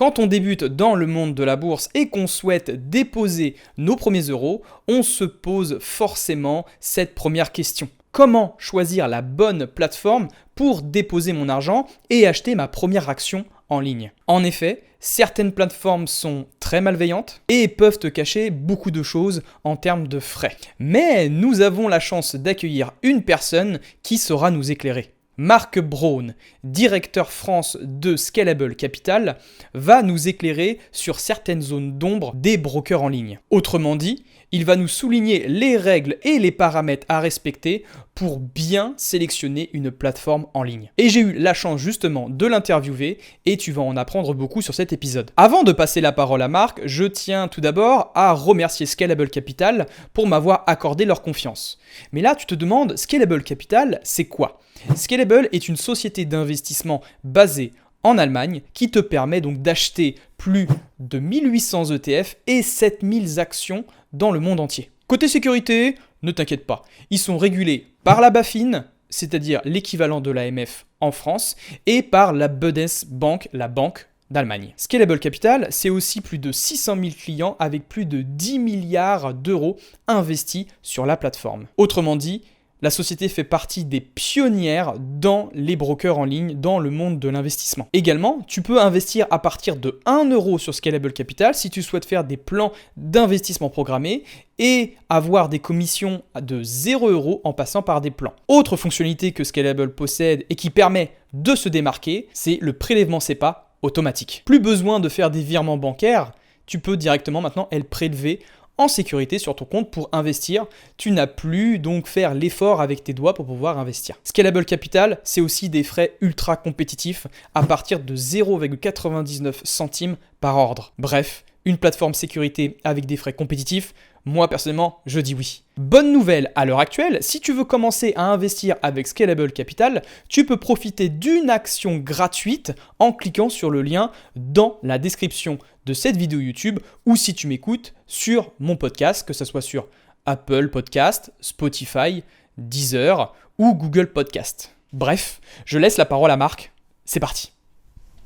Quand on débute dans le monde de la bourse et qu'on souhaite déposer nos premiers euros, on se pose forcément cette première question. Comment choisir la bonne plateforme pour déposer mon argent et acheter ma première action en ligne? En effet, certaines plateformes sont très malveillantes et peuvent te cacher beaucoup de choses en termes de frais. Mais nous avons la chance d'accueillir une personne qui saura nous éclairer. Marc Braun, directeur France de Scalable Capital, va nous éclairer sur certaines zones d'ombre des brokers en ligne. Autrement dit, il va nous souligner les règles et les paramètres à respecter pour bien sélectionner une plateforme en ligne. Et j'ai eu la chance justement de l'interviewer et tu vas en apprendre beaucoup sur cet épisode. Avant de passer la parole à Marc, je tiens tout d'abord à remercier Scalable Capital pour m'avoir accordé leur confiance. Mais là, tu te demandes, Scalable Capital, c'est quoi ? Scalable est une société d'investissement basée en Allemagne qui te permet donc d'acheter plus de 1800 ETF et 7000 actions dans le monde entier. Côté sécurité, ne t'inquiète pas, ils sont régulés par la BaFin, c'est-à-dire l'équivalent de l'AMF en France, et par la Bundesbank, la banque d'Allemagne. Scalable Capital, c'est aussi plus de 600 000 clients avec plus de 10 milliards d'euros investis sur la plateforme. Autrement dit, la société fait partie des pionnières dans les brokers en ligne, dans le monde de l'investissement. Également, tu peux investir à partir de 1 euro sur Scalable Capital si tu souhaites faire des plans d'investissement programmés et avoir des commissions de 0 euro en passant par des plans. Autre fonctionnalité que Scalable possède et qui permet de se démarquer, c'est le prélèvement SEPA automatique. Plus besoin de faire des virements bancaires, tu peux directement maintenant le prélever en sécurité sur ton compte pour investir. Tu n'as plus donc faire l'effort avec tes doigts pour pouvoir investir. Scalable Capital, c'est aussi des frais ultra compétitifs à partir de 0,99 centimes par ordre. Bref, une plateforme sécurité avec des frais compétitifs, moi personnellement, je dis oui. Bonne nouvelle à l'heure actuelle, si tu veux commencer à investir avec Scalable Capital, tu peux profiter d'une action gratuite en cliquant sur le lien dans la description de cette vidéo YouTube ou si tu m'écoutes sur mon podcast, que ce soit sur Apple Podcast, Spotify, Deezer ou Google Podcast. Bref, je laisse la parole à Marc. C'est parti.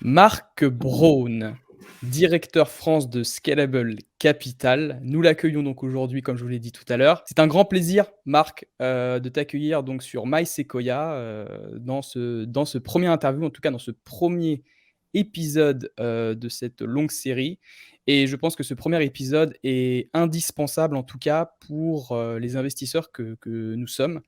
Marc Braun, directeur France de Scalable Capital. Nous l'accueillons donc aujourd'hui, comme je vous l'ai dit tout à l'heure. C'est un grand plaisir, Marc, de t'accueillir donc sur MySequoia dans ce premier interview, en tout cas dans ce premier épisode de cette longue série. Et je pense que ce premier épisode est indispensable, en tout cas pour les investisseurs que nous sommes.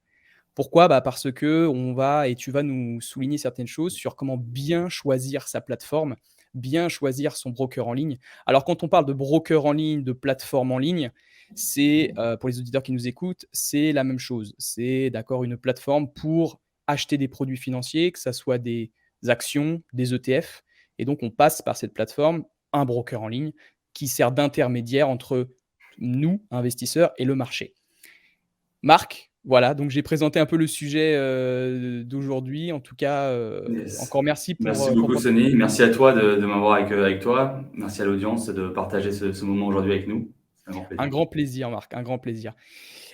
Pourquoi ? Parce que tu vas nous souligner certaines choses sur comment bien choisir sa plateforme, bien choisir son broker en ligne. Alors quand on parle de broker en ligne, de plateforme en ligne, c'est pour les auditeurs qui nous écoutent, c'est la même chose. C'est une plateforme pour acheter des produits financiers, que ce soit des actions, des ETF. Et donc on passe par cette plateforme, un broker en ligne, qui sert d'intermédiaire entre nous, investisseurs, et le marché. Marc, voilà, donc j'ai présenté un peu le sujet d'aujourd'hui. En tout cas, Yes. encore merci pour... Merci beaucoup, Sonny. Merci à toi de m'avoir avec toi. Merci à l'audience de partager ce moment aujourd'hui avec nous. C'est un grand plaisir. Un grand plaisir, Marc, un grand plaisir.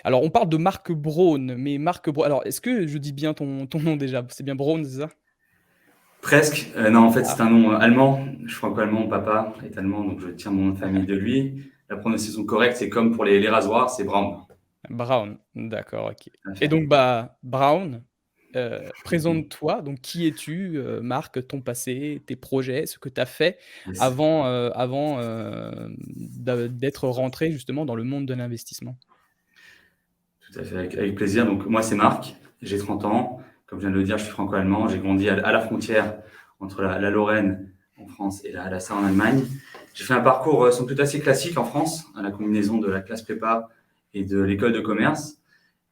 Alors, on parle de Marc Braun, mais Marc Braun... Alors, est-ce que je dis bien ton nom déjà ? C'est bien Braun, c'est ça ? Presque. Non, en fait, c'est un nom allemand. Je suis franco-allemand. Mon papa est allemand, donc je tiens mon nom de famille de lui. La prononciation correcte, c'est comme pour les rasoirs, c'est Braun. Braun, d'accord, ok. Et donc, Braun, présente-toi. Donc, qui es-tu, Marc, ton passé, tes projets, ce que tu as fait Yes. avant d'être rentré justement dans le monde de l'investissement. Tout à fait, avec plaisir. Donc, moi, c'est Marc. J'ai 30 ans. Comme je viens de le dire, je suis franco-allemand. J'ai grandi à la frontière entre la Lorraine en France et la Sarre en Allemagne. J'ai fait un parcours somme toute assez classique en France, à la combinaison de la classe prépa et de l'école de commerce.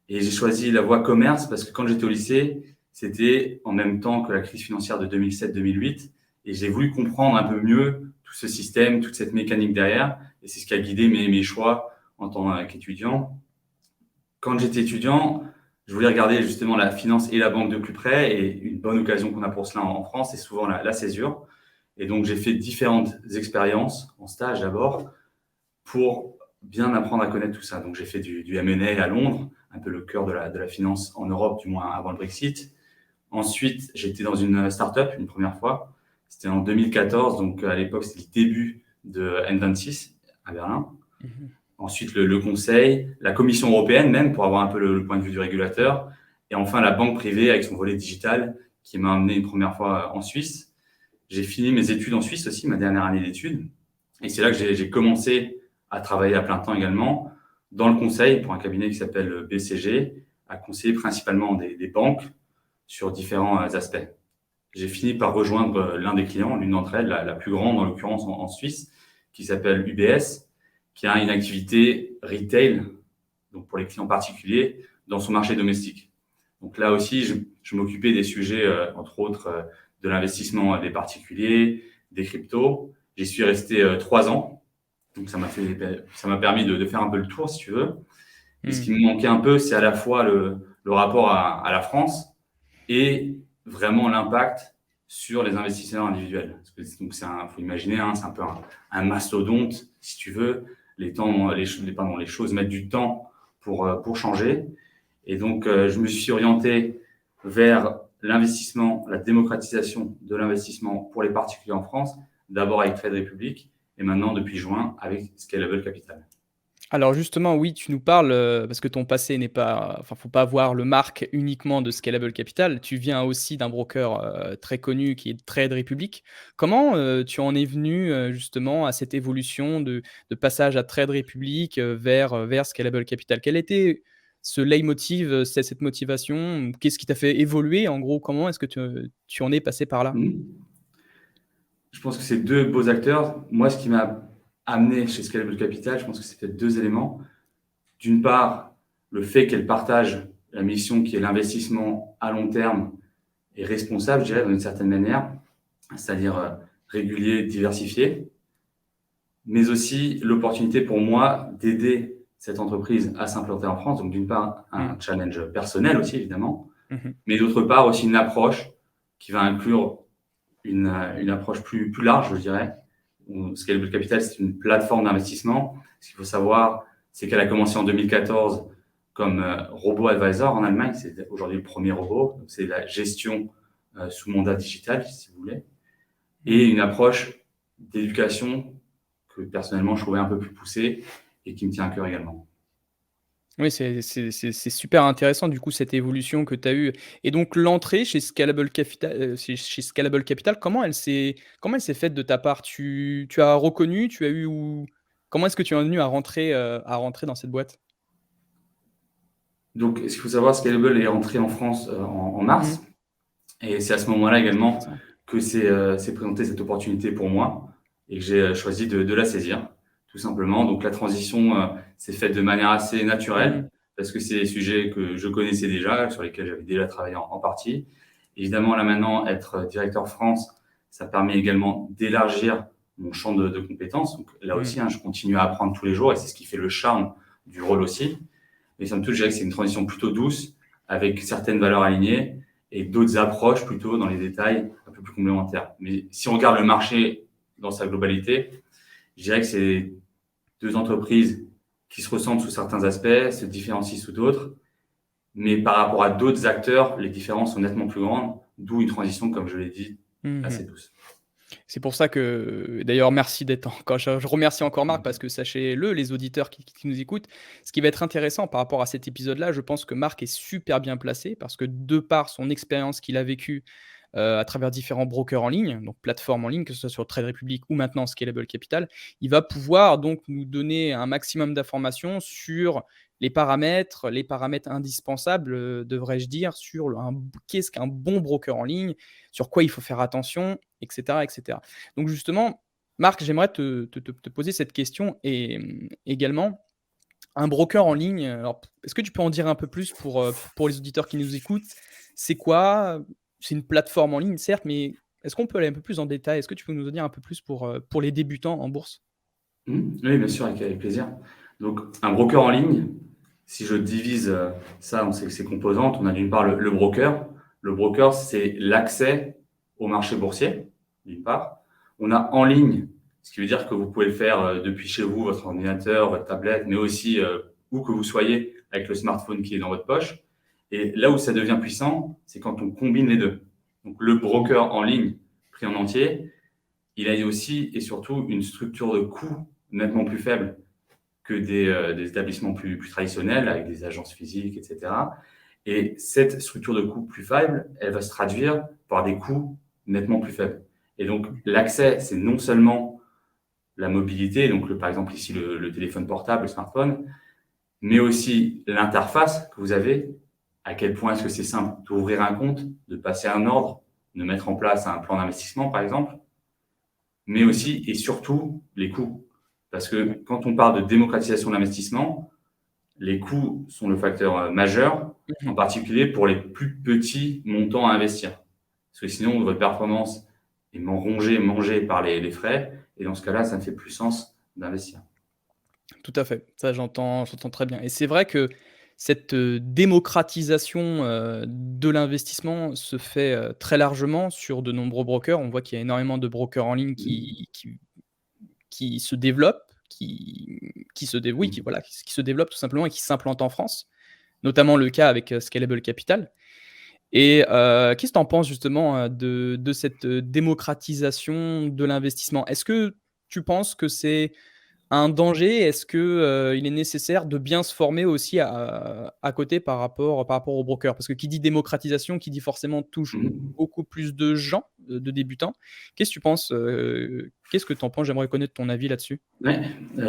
Et j'ai choisi la voie commerce parce que quand j'étais au lycée, c'était en même temps que la crise financière de 2007-2008. Et j'ai voulu comprendre un peu mieux tout ce système, toute cette mécanique derrière. Et c'est ce qui a guidé mes choix en tant qu'étudiant. Quand j'étais étudiant, je voulais regarder justement la finance et la banque de plus près. Et une bonne occasion qu'on a pour cela en France, c'est souvent la césure. Et donc, j'ai fait différentes expériences en stage d'abord pour bien apprendre à connaître tout ça. Donc, j'ai fait du M&A à Londres, un peu le cœur de la finance en Europe, du moins avant le Brexit. Ensuite, j'étais dans une start-up une première fois. C'était en 2014, donc à l'époque, c'était le début de N26 à Berlin. Ensuite, le Conseil, la Commission européenne même, pour avoir un peu le point de vue du régulateur. Et enfin, la banque privée avec son volet digital qui m'a emmené une première fois en Suisse. J'ai fini mes études en Suisse aussi, ma dernière année d'études. Et c'est là que j'ai commencé à travailler à plein temps également dans le conseil pour un cabinet qui s'appelle BCG, à conseiller principalement des banques sur différents aspects. J'ai fini par rejoindre l'un des clients, l'une d'entre elles, la plus grande en l'occurrence en Suisse, qui s'appelle UBS, qui a une activité retail, donc pour les clients particuliers, dans son marché domestique. Donc là aussi, je m'occupais des sujets, entre autres, de l'investissement des particuliers, des cryptos. J'y suis resté 3 ans. Donc ça m'a permis de faire un peu le tour, si tu veux. Et ce qui me manquait un peu, c'est à la fois le rapport à la France et vraiment l'impact sur les investisseurs individuels. Parce que, donc faut imaginer, c'est un peu un mastodonte, si tu veux. Les choses mettent du temps pour changer. Et donc, je me suis orienté vers l'investissement, la démocratisation de l'investissement pour les particuliers en France, d'abord avec Trade Republic et maintenant, depuis juin, avec Scalable Capital. Alors justement, oui, tu nous parles, parce que ton passé n'est pas enfin, faut pas voir le Marc uniquement de Scalable Capital. Tu viens aussi d'un broker, très connu qui est Trade Republic. Comment, tu en es venu, justement à cette évolution de passage à Trade Republic, vers Scalable Capital? Quel était ce leitmotiv, cette motivation? Qu'est-ce qui t'a fait évoluer en gros? Comment est-ce que tu en es passé par là? Je pense que c'est 2 beaux acteurs. Moi, ce qui m'a amené chez Scalable Capital, je pense que c'était 2 éléments. D'une part, le fait qu'elle partage la mission qui est l'investissement à long terme et responsable, je dirais, d'une certaine manière, c'est-à-dire régulier, diversifié, mais aussi l'opportunité pour moi d'aider cette entreprise à s'implanter en France. Donc, d'une part, un challenge personnel aussi, évidemment, mais d'autre part aussi une approche qui va inclure une approche plus large, je dirais. Scalable Capital, c'est une plateforme d'investissement. Ce qu'il faut savoir, c'est qu'elle a commencé en 2014 comme robo-advisor en Allemagne. C'est aujourd'hui le premier robot. Donc, c'est la gestion sous mandat digital, si vous voulez. Et une approche d'éducation que personnellement, je trouvais un peu plus poussée et qui me tient à cœur également. Oui, c'est super intéressant du coup cette évolution que tu as eue et donc l'entrée chez chez Scalable Capital, comment elle s'est faite de ta part? Tu as reconnu, tu as eu ou comment est-ce que tu es venu à rentrer dans cette boîte? Donc, ce qu'il faut savoir, Scalable est entré en France en mars. Et c'est à ce moment-là également que s'est présentée cette opportunité pour moi et que j'ai choisi de la saisir, tout simplement. Donc, la transition s'est faite de manière assez naturelle parce que c'est des sujets que je connaissais déjà, sur lesquels j'avais déjà travaillé en partie. Évidemment, là maintenant, être directeur France, ça permet également d'élargir mon champ de compétences. Donc, là aussi, je continue à apprendre tous les jours et c'est ce qui fait le charme du rôle aussi. Mais somme toute, je dirais que c'est une transition plutôt douce avec certaines valeurs alignées et d'autres approches plutôt dans les détails un peu plus complémentaires. Mais si on regarde le marché dans sa globalité, je dirais que c'est 2 entreprises qui se ressemblent sous certains aspects, se différencient sous d'autres, mais par rapport à d'autres acteurs, les différences sont nettement plus grandes, d'où une transition, comme je l'ai dit, assez douce. C'est pour ça que d'ailleurs merci d'être encore je remercie encore Marc parce que sachez-le, les auditeurs qui nous écoutent, ce qui va être intéressant par rapport à cet épisode-là, je pense que Marc est super bien placé parce que de par son expérience qu'il a vécue, à travers différents brokers en ligne, donc plateformes en ligne, que ce soit sur Trade Republic ou maintenant Scalable Capital, il va pouvoir donc nous donner un maximum d'informations sur les paramètres indispensables, devrais-je dire, sur qu'est-ce qu'un bon broker en ligne, sur quoi il faut faire attention, etc., etc. Donc justement, Marc, j'aimerais te poser cette question et également, un broker en ligne, alors est-ce que tu peux en dire un peu plus pour les auditeurs qui nous écoutent? C'est quoi? C'est une plateforme en ligne, certes, mais est-ce qu'on peut aller un peu plus en détail? Est-ce que tu peux nous en dire un peu plus pour les débutants en bourse? Oui, bien sûr, avec plaisir. Donc, un broker en ligne, si je divise ça en ses composantes, on a d'une part le broker. Le broker, c'est l'accès au marché boursier, d'une part. On a en ligne, ce qui veut dire que vous pouvez le faire depuis chez vous, votre ordinateur, votre tablette, mais aussi où que vous soyez avec le smartphone qui est dans votre poche. Et là où ça devient puissant, c'est quand on combine les deux. Donc, le broker en ligne pris en entier, il a aussi et surtout une structure de coût nettement plus faible que des établissements plus traditionnels avec des agences physiques, etc. Et cette structure de coût plus faible, elle va se traduire par des coûts nettement plus faibles. Et donc, l'accès, c'est non seulement la mobilité, donc par exemple ici le téléphone portable, le smartphone, mais aussi l'interface que vous avez, à quel point est-ce que c'est simple d'ouvrir un compte, de passer un ordre, de mettre en place un plan d'investissement, par exemple, mais aussi et surtout les coûts. Parce que quand on parle de démocratisation de l'investissement, les coûts sont le facteur majeur, en particulier pour les plus petits montants à investir. Parce que sinon, votre performance est mangée par les frais, et dans ce cas-là, ça ne fait plus sens d'investir. Tout à fait, ça j'entends très bien et c'est vrai que cette, démocratisation, de l'investissement se fait, très largement sur de nombreux brokers. On voit qu'il y a énormément de brokers en ligne qui se développent, qui se dé oui, qui voilà, qui se développent tout simplement et qui s'implantent en France, notamment le cas avec, Scalable Capital et qu'est-ce que tu en penses justement, de cette, démocratisation de l'investissement? Est-ce que tu penses que c'est un danger? Est-ce que, il est nécessaire de bien se former aussi à côté par rapport aux brokers? Parce que qui dit démocratisation, qui dit forcément touche beaucoup plus de gens, de débutants. Qu'est-ce que tu penses, qu'est-ce que tu en penses? J'aimerais connaître ton avis là-dessus. Ouais,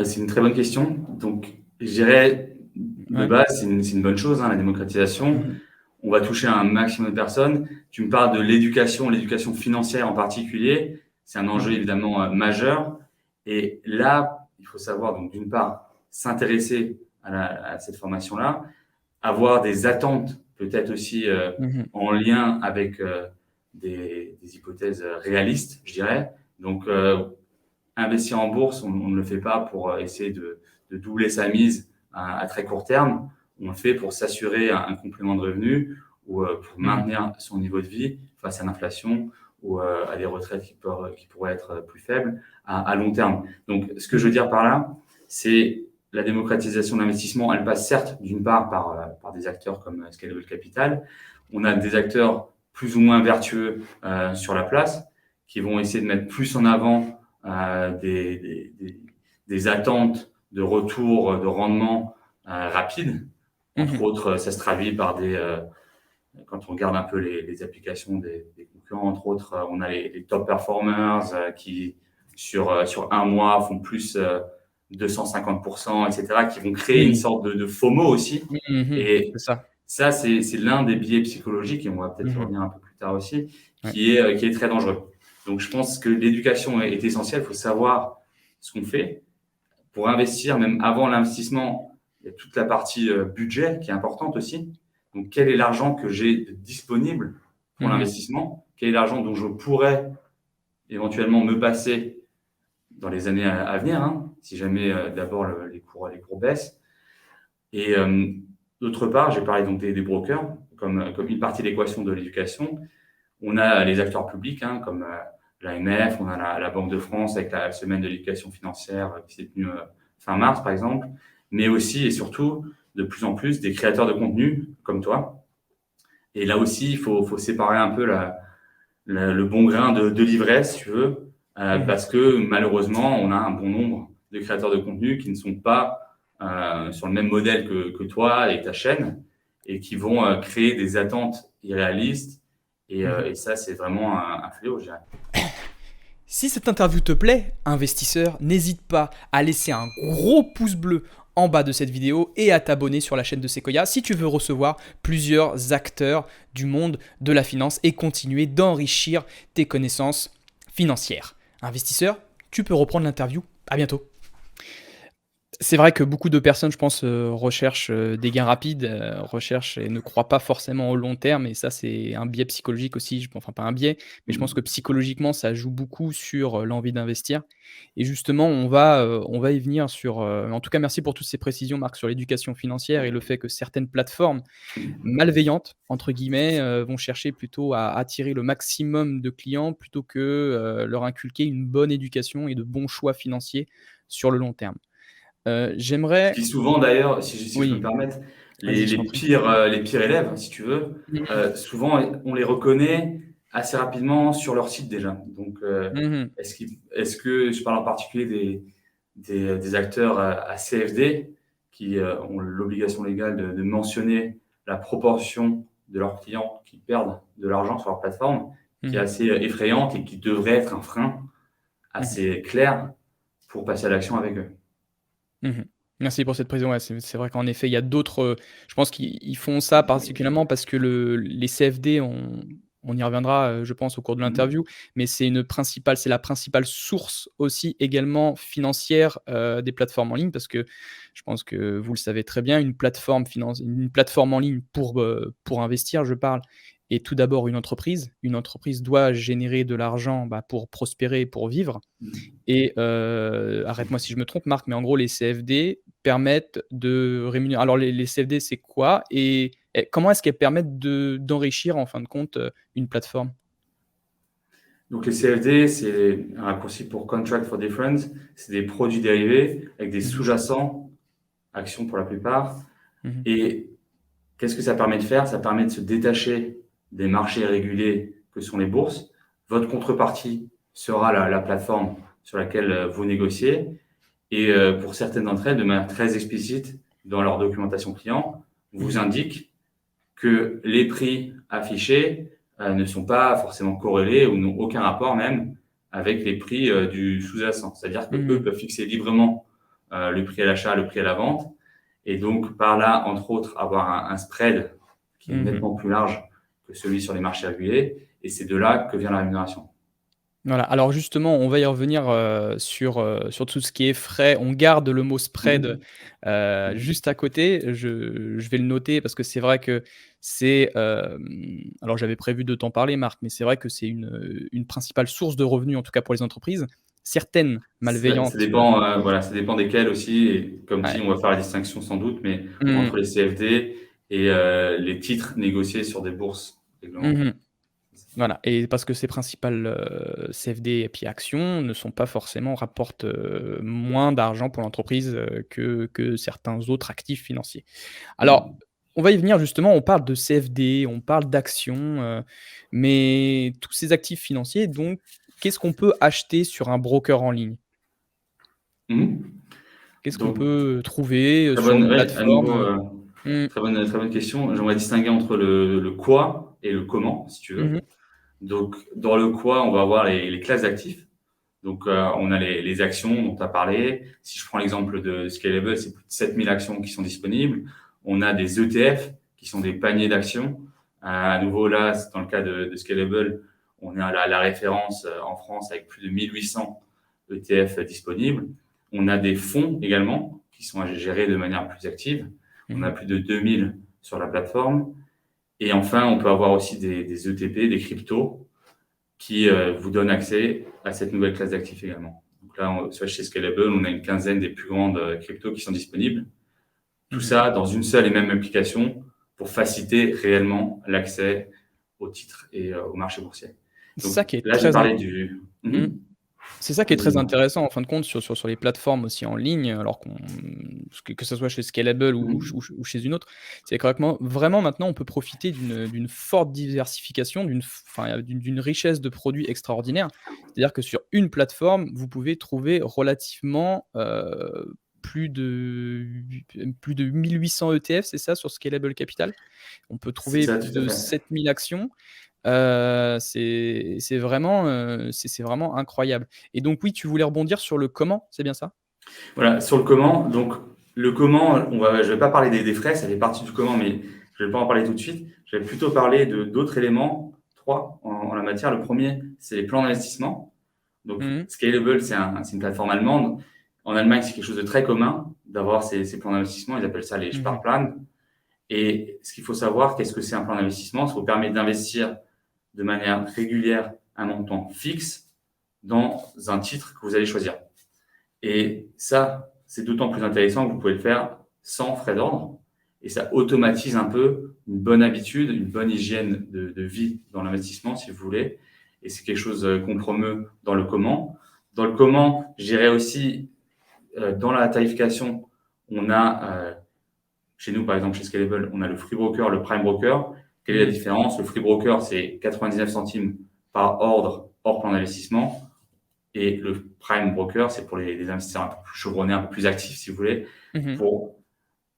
c'est une très bonne question. Donc, je dirais, de Ouais. base, c'est une bonne chose, hein, la démocratisation. On va toucher un maximum de personnes. Tu me parles de l'éducation financière en particulier. C'est un enjeu évidemment majeur. Et là, il faut savoir, donc d'une part, s'intéresser à cette formation-là, avoir des attentes peut-être aussi en lien avec des hypothèses réalistes, je dirais. Donc, investir en bourse, on ne le fait pas pour essayer de doubler sa mise à très court terme. On le fait pour s'assurer un complément de revenu ou pour maintenir son niveau de vie face à l'inflation ou à des retraites qui pourraient être plus faibles à long terme. Donc, ce que je veux dire par là, c'est la démocratisation de l'investissement. Elle passe certes d'une part par des acteurs comme Scalable Capital. On a des acteurs plus ou moins vertueux sur la place qui vont essayer de mettre plus en avant des attentes de retour, de rendement rapide. Entre autres, ça se traduit par quand on regarde un peu les applications des concurrents, entre autres, on a les top performers qui, sur un mois, font plus 250%, etc., qui vont créer une sorte de FOMO aussi. Et C'est ça. ça, c'est l'un des biais psychologiques, et on va peut-être revenir un peu plus tard aussi, qui est très dangereux. Donc, je pense que l'éducation est essentielle. Il faut savoir ce qu'on fait. Pour investir, même avant l'investissement, il y a toute la partie budget qui est importante aussi. Donc, quel est l'argent que j'ai disponible pour l'investissement? Quel est l'argent dont je pourrais éventuellement me passer dans les années à venir, hein, si jamais d'abord les cours baissent. Et d'autre part, j'ai parlé donc des brokers comme une partie de l'équation de l'éducation. On a les acteurs publics comme l'AMF, on a la Banque de France avec la semaine de l'éducation financière qui s'est tenue fin mars, par exemple, mais aussi et surtout, de plus en plus, des créateurs de contenu comme toi. Et là aussi, il faut séparer un peu le bon grain de l'ivresse, si tu veux, parce que malheureusement, on a un bon nombre de créateurs de contenu qui ne sont pas sur le même modèle que toi et ta chaîne, et qui vont créer des attentes irréalistes. Et ça, c'est vraiment un fléau, je dirais. Si cette interview te plaît, investisseur, n'hésite pas à laisser un gros pouce bleu en bas de cette vidéo et à t'abonner sur la chaîne de Sequoia si tu veux recevoir plusieurs acteurs du monde de la finance et continuer d'enrichir tes connaissances financières. Investisseur, tu peux reprendre l'interview. À bientôt. C'est vrai que beaucoup de personnes, je pense, recherchent des gains rapides, recherchent et ne croient pas forcément au long terme et ça, c'est un biais psychologique aussi. Enfin, pas un biais, mais je pense que psychologiquement, ça joue beaucoup sur l'envie d'investir. Et justement, on va y venir sur. En tout cas, merci pour toutes ces précisions, Marc, sur l'éducation financière et le fait que certaines plateformes malveillantes, entre guillemets, vont chercher plutôt à attirer le maximum de clients plutôt que leur inculquer une bonne éducation et de bons choix financiers sur le long terme. J'aimerais. Qui souvent d'ailleurs, si je peux me Oui, permettre, vas-y, je les t'en prie. pires élèves, si tu veux, souvent on les reconnaît assez rapidement sur leur site déjà. Donc, Mhm. est-ce que je parle en particulier des acteurs à CFD qui ont l'obligation légale de mentionner la proportion de leurs clients qui perdent de l'argent sur leur plateforme, qui est Mhm. assez effrayante et qui devrait être un frein Mhm. assez clair pour passer à l'action avec eux. Mhm. Merci pour cette précision. Ouais, c'est vrai qu'en effet, il y a d'autres. Je pense qu'ils font ça particulièrement parce que les CFD, on y reviendra, je pense, au cours de Mhm. l'interview, mais c'est la principale source aussi également financière des plateformes en ligne parce que je pense que vous le savez très bien, une plateforme en ligne pour investir, je parle, est tout d'abord une entreprise. Une entreprise doit générer de l'argent pour prospérer, pour vivre. Mhm. Et arrête-moi si je me trompe Marc, mais en gros les CFD permettent de rémunérer alors les CFD c'est quoi? Et comment est-ce qu'elles permettent d'enrichir en fin de compte, une plateforme? Donc les CFD, c'est un raccourci pour Contract for Difference. C'est des produits dérivés avec des Mmh mh. sous-jacents, actions pour la plupart. Mmh. Et qu'est-ce que ça permet de faire? Ça permet de se détacher des marchés régulés que sont les bourses. Votre contrepartie sera la plateforme sur laquelle vous négociez. Et pour certaines d'entre elles, de manière très explicite, dans leur documentation client, vous Mmh. indique que les prix affichés ne sont pas forcément corrélés ou n'ont aucun rapport même avec les prix du sous-jacent. C'est-à-dire qu'eux Mmh. peuvent fixer librement le prix à l'achat, le prix à la vente, et donc par là, entre autres, avoir un spread qui est Mmh. nettement plus large que celui sur les marchés régulés, et c'est de là que vient la rémunération. Voilà, alors justement, on va y revenir, sur tout ce qui est frais. On garde le mot spread, Mhm. Mhm. juste à côté. Je vais le noter parce que c'est vrai que alors j'avais prévu de t'en parler Marc, mais c'est vrai que c'est une principale source de revenus, en tout cas pour les entreprises. Certaines Ça malveillantes, dépend, voilà, ça dépend desquels aussi. Et comme ouais. dit, on va faire la distinction sans doute, mais Mmh. entre les CFD et les titres négociés sur des bourses réglementées. Mmh. Voilà, et parce que ces principales, CFD et puis actions ne sont pas forcément rapportent, moins d'argent pour l'entreprise, que certains autres actifs financiers. Alors, Mhm. on va y venir justement, on parle de CFD, on parle d'actions, mais tous ces actifs financiers donc, qu'est-ce qu'on peut acheter sur un broker en ligne? Mhm. Qu'est-ce qu'on Donc, peut trouver, très sur bonne, une ouais, à plateforme, nouveau, Mmh. très bonne question. J'aimerais distinguer entre le quoi et le comment, si tu Mmh veux. mh. Donc, dans le quoi, on va avoir les classes d'actifs. Donc, on a les actions dont tu as parlé. Si je prends l'exemple de Scalable, c'est plus de 7000 actions qui sont disponibles. On a des ETF qui sont des paniers d'actions. À nouveau, là, dans le cas de Scalable, on a la référence en France avec plus de 1800 ETF disponibles. On a des fonds également qui sont gérés de manière plus active. On a Mmh. plus de 2000 sur la plateforme. Et enfin, on peut avoir aussi des ETP, des cryptos, qui vous donne accès à cette nouvelle classe d'actifs également. Donc là, soit chez Scalable, on a une quinzaine des plus grandes cryptos qui sont disponibles. Tout Mmh. ça dans une seule et même application pour faciliter réellement l'accès aux titres et au marché boursier. C'est Donc ça qui est là, j'ai très in parlé du... mmh. Mhm. C'est ça qui est Vas-y, très Marc. intéressant en fin de compte sur les plateformes aussi en ligne, alors que ça soit chez Scalable Mhm. ou chez une autre, c'est que vraiment maintenant on peut profiter d'une forte diversification, d'une richesse de produits extraordinaire. C'est-à-dire que sur une plateforme, vous pouvez trouver relativement, plus de 1 800 ETF, c'est ça sur Scalable Capital? On peut C'est trouver ça, plus tout à de fait. 7 000 actions. C'est vraiment incroyable et donc oui, tu voulais rebondir sur le comment, c'est bien ça? Voilà, sur le comment. Donc, le comment, je ne vais pas parler des frais, ça fait partie du comment, mais je ne vais pas en parler tout de suite. Je vais plutôt parler d'autres éléments, trois en la matière. Le premier, c'est les plans d'investissement. Donc, Mmh mh. Scalable, c'est une plateforme allemande. En Allemagne, c'est quelque chose de très commun d'avoir ces plans d'investissement. Ils appellent ça les Mmh. Sparplan. Et ce qu'il faut savoir, qu'est-ce que c'est un plan d'investissement? Ça vous permet d'investir de manière régulière un montant fixe dans un titre que vous allez choisir. Et ça, c'est d'autant plus intéressant que vous pouvez le faire sans frais d'ordre. Et ça automatise un peu une bonne habitude, une bonne hygiène de vie dans l'investissement, si vous voulez. Et c'est quelque chose qu'on promeut dans le comment. Dans le comment, je dirais aussi, dans la tarification, on a, chez nous, par exemple, chez Scalable, on a le free broker, le prime broker. Quelle est la différence? Le free broker, c'est 99 centimes par ordre hors plan d'investissement. Et le prime broker, c'est pour les investisseurs un peu plus chevronnés, un peu plus actifs, si vous voulez, Mhm. pour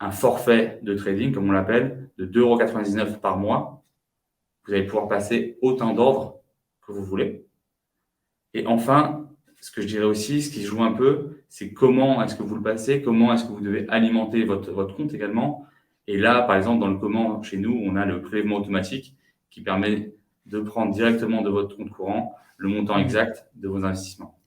un forfait de trading, comme on l'appelle, de 2,99 € par mois. Vous allez pouvoir passer autant d'ordres que vous voulez. Et enfin, ce que je dirais aussi, ce qui joue un peu, c'est comment est-ce que vous le passez, comment est-ce que vous devez alimenter votre compte également. Et là, par exemple, dans le comment, chez nous, on a le prélèvement automatique qui permet de prendre directement de votre compte courant le montant Mhm. exact de vos investissements.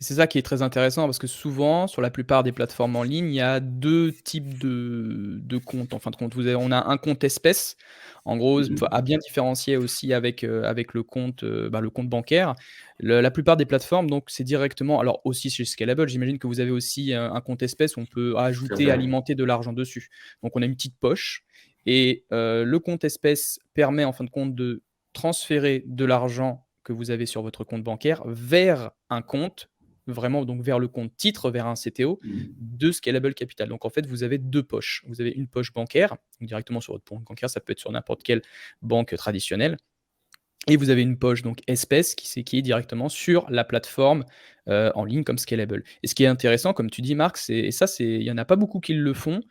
C'est ça qui est très intéressant parce que souvent, sur la plupart des plateformes en ligne, il y a deux types de comptes. En fin de compte, on a un compte espèce, en gros, à bien différencier aussi avec le compte bancaire. La plupart des plateformes, donc, c'est directement. Alors aussi chez Scalable, j'imagine que vous avez aussi un compte espèce où on peut Tout à ajouter, fait. alimenter de l'argent dessus. Donc on a une petite poche et le compte espèce permet en fin de compte de transférer de l'argent que vous avez sur votre compte bancaire vers un compte vraiment donc vers le compte titre, vers un CTO de Scalable Capital. Donc en fait, vous avez 2 poches. Vous avez une poche bancaire, donc directement sur votre compte bancaire, ça peut être sur n'importe quelle banque traditionnelle et vous avez une poche donc espèce qui est directement sur la plateforme, en ligne comme Scalable. Et ce qui est intéressant, comme tu dis Marc, il y en a pas beaucoup qui le font,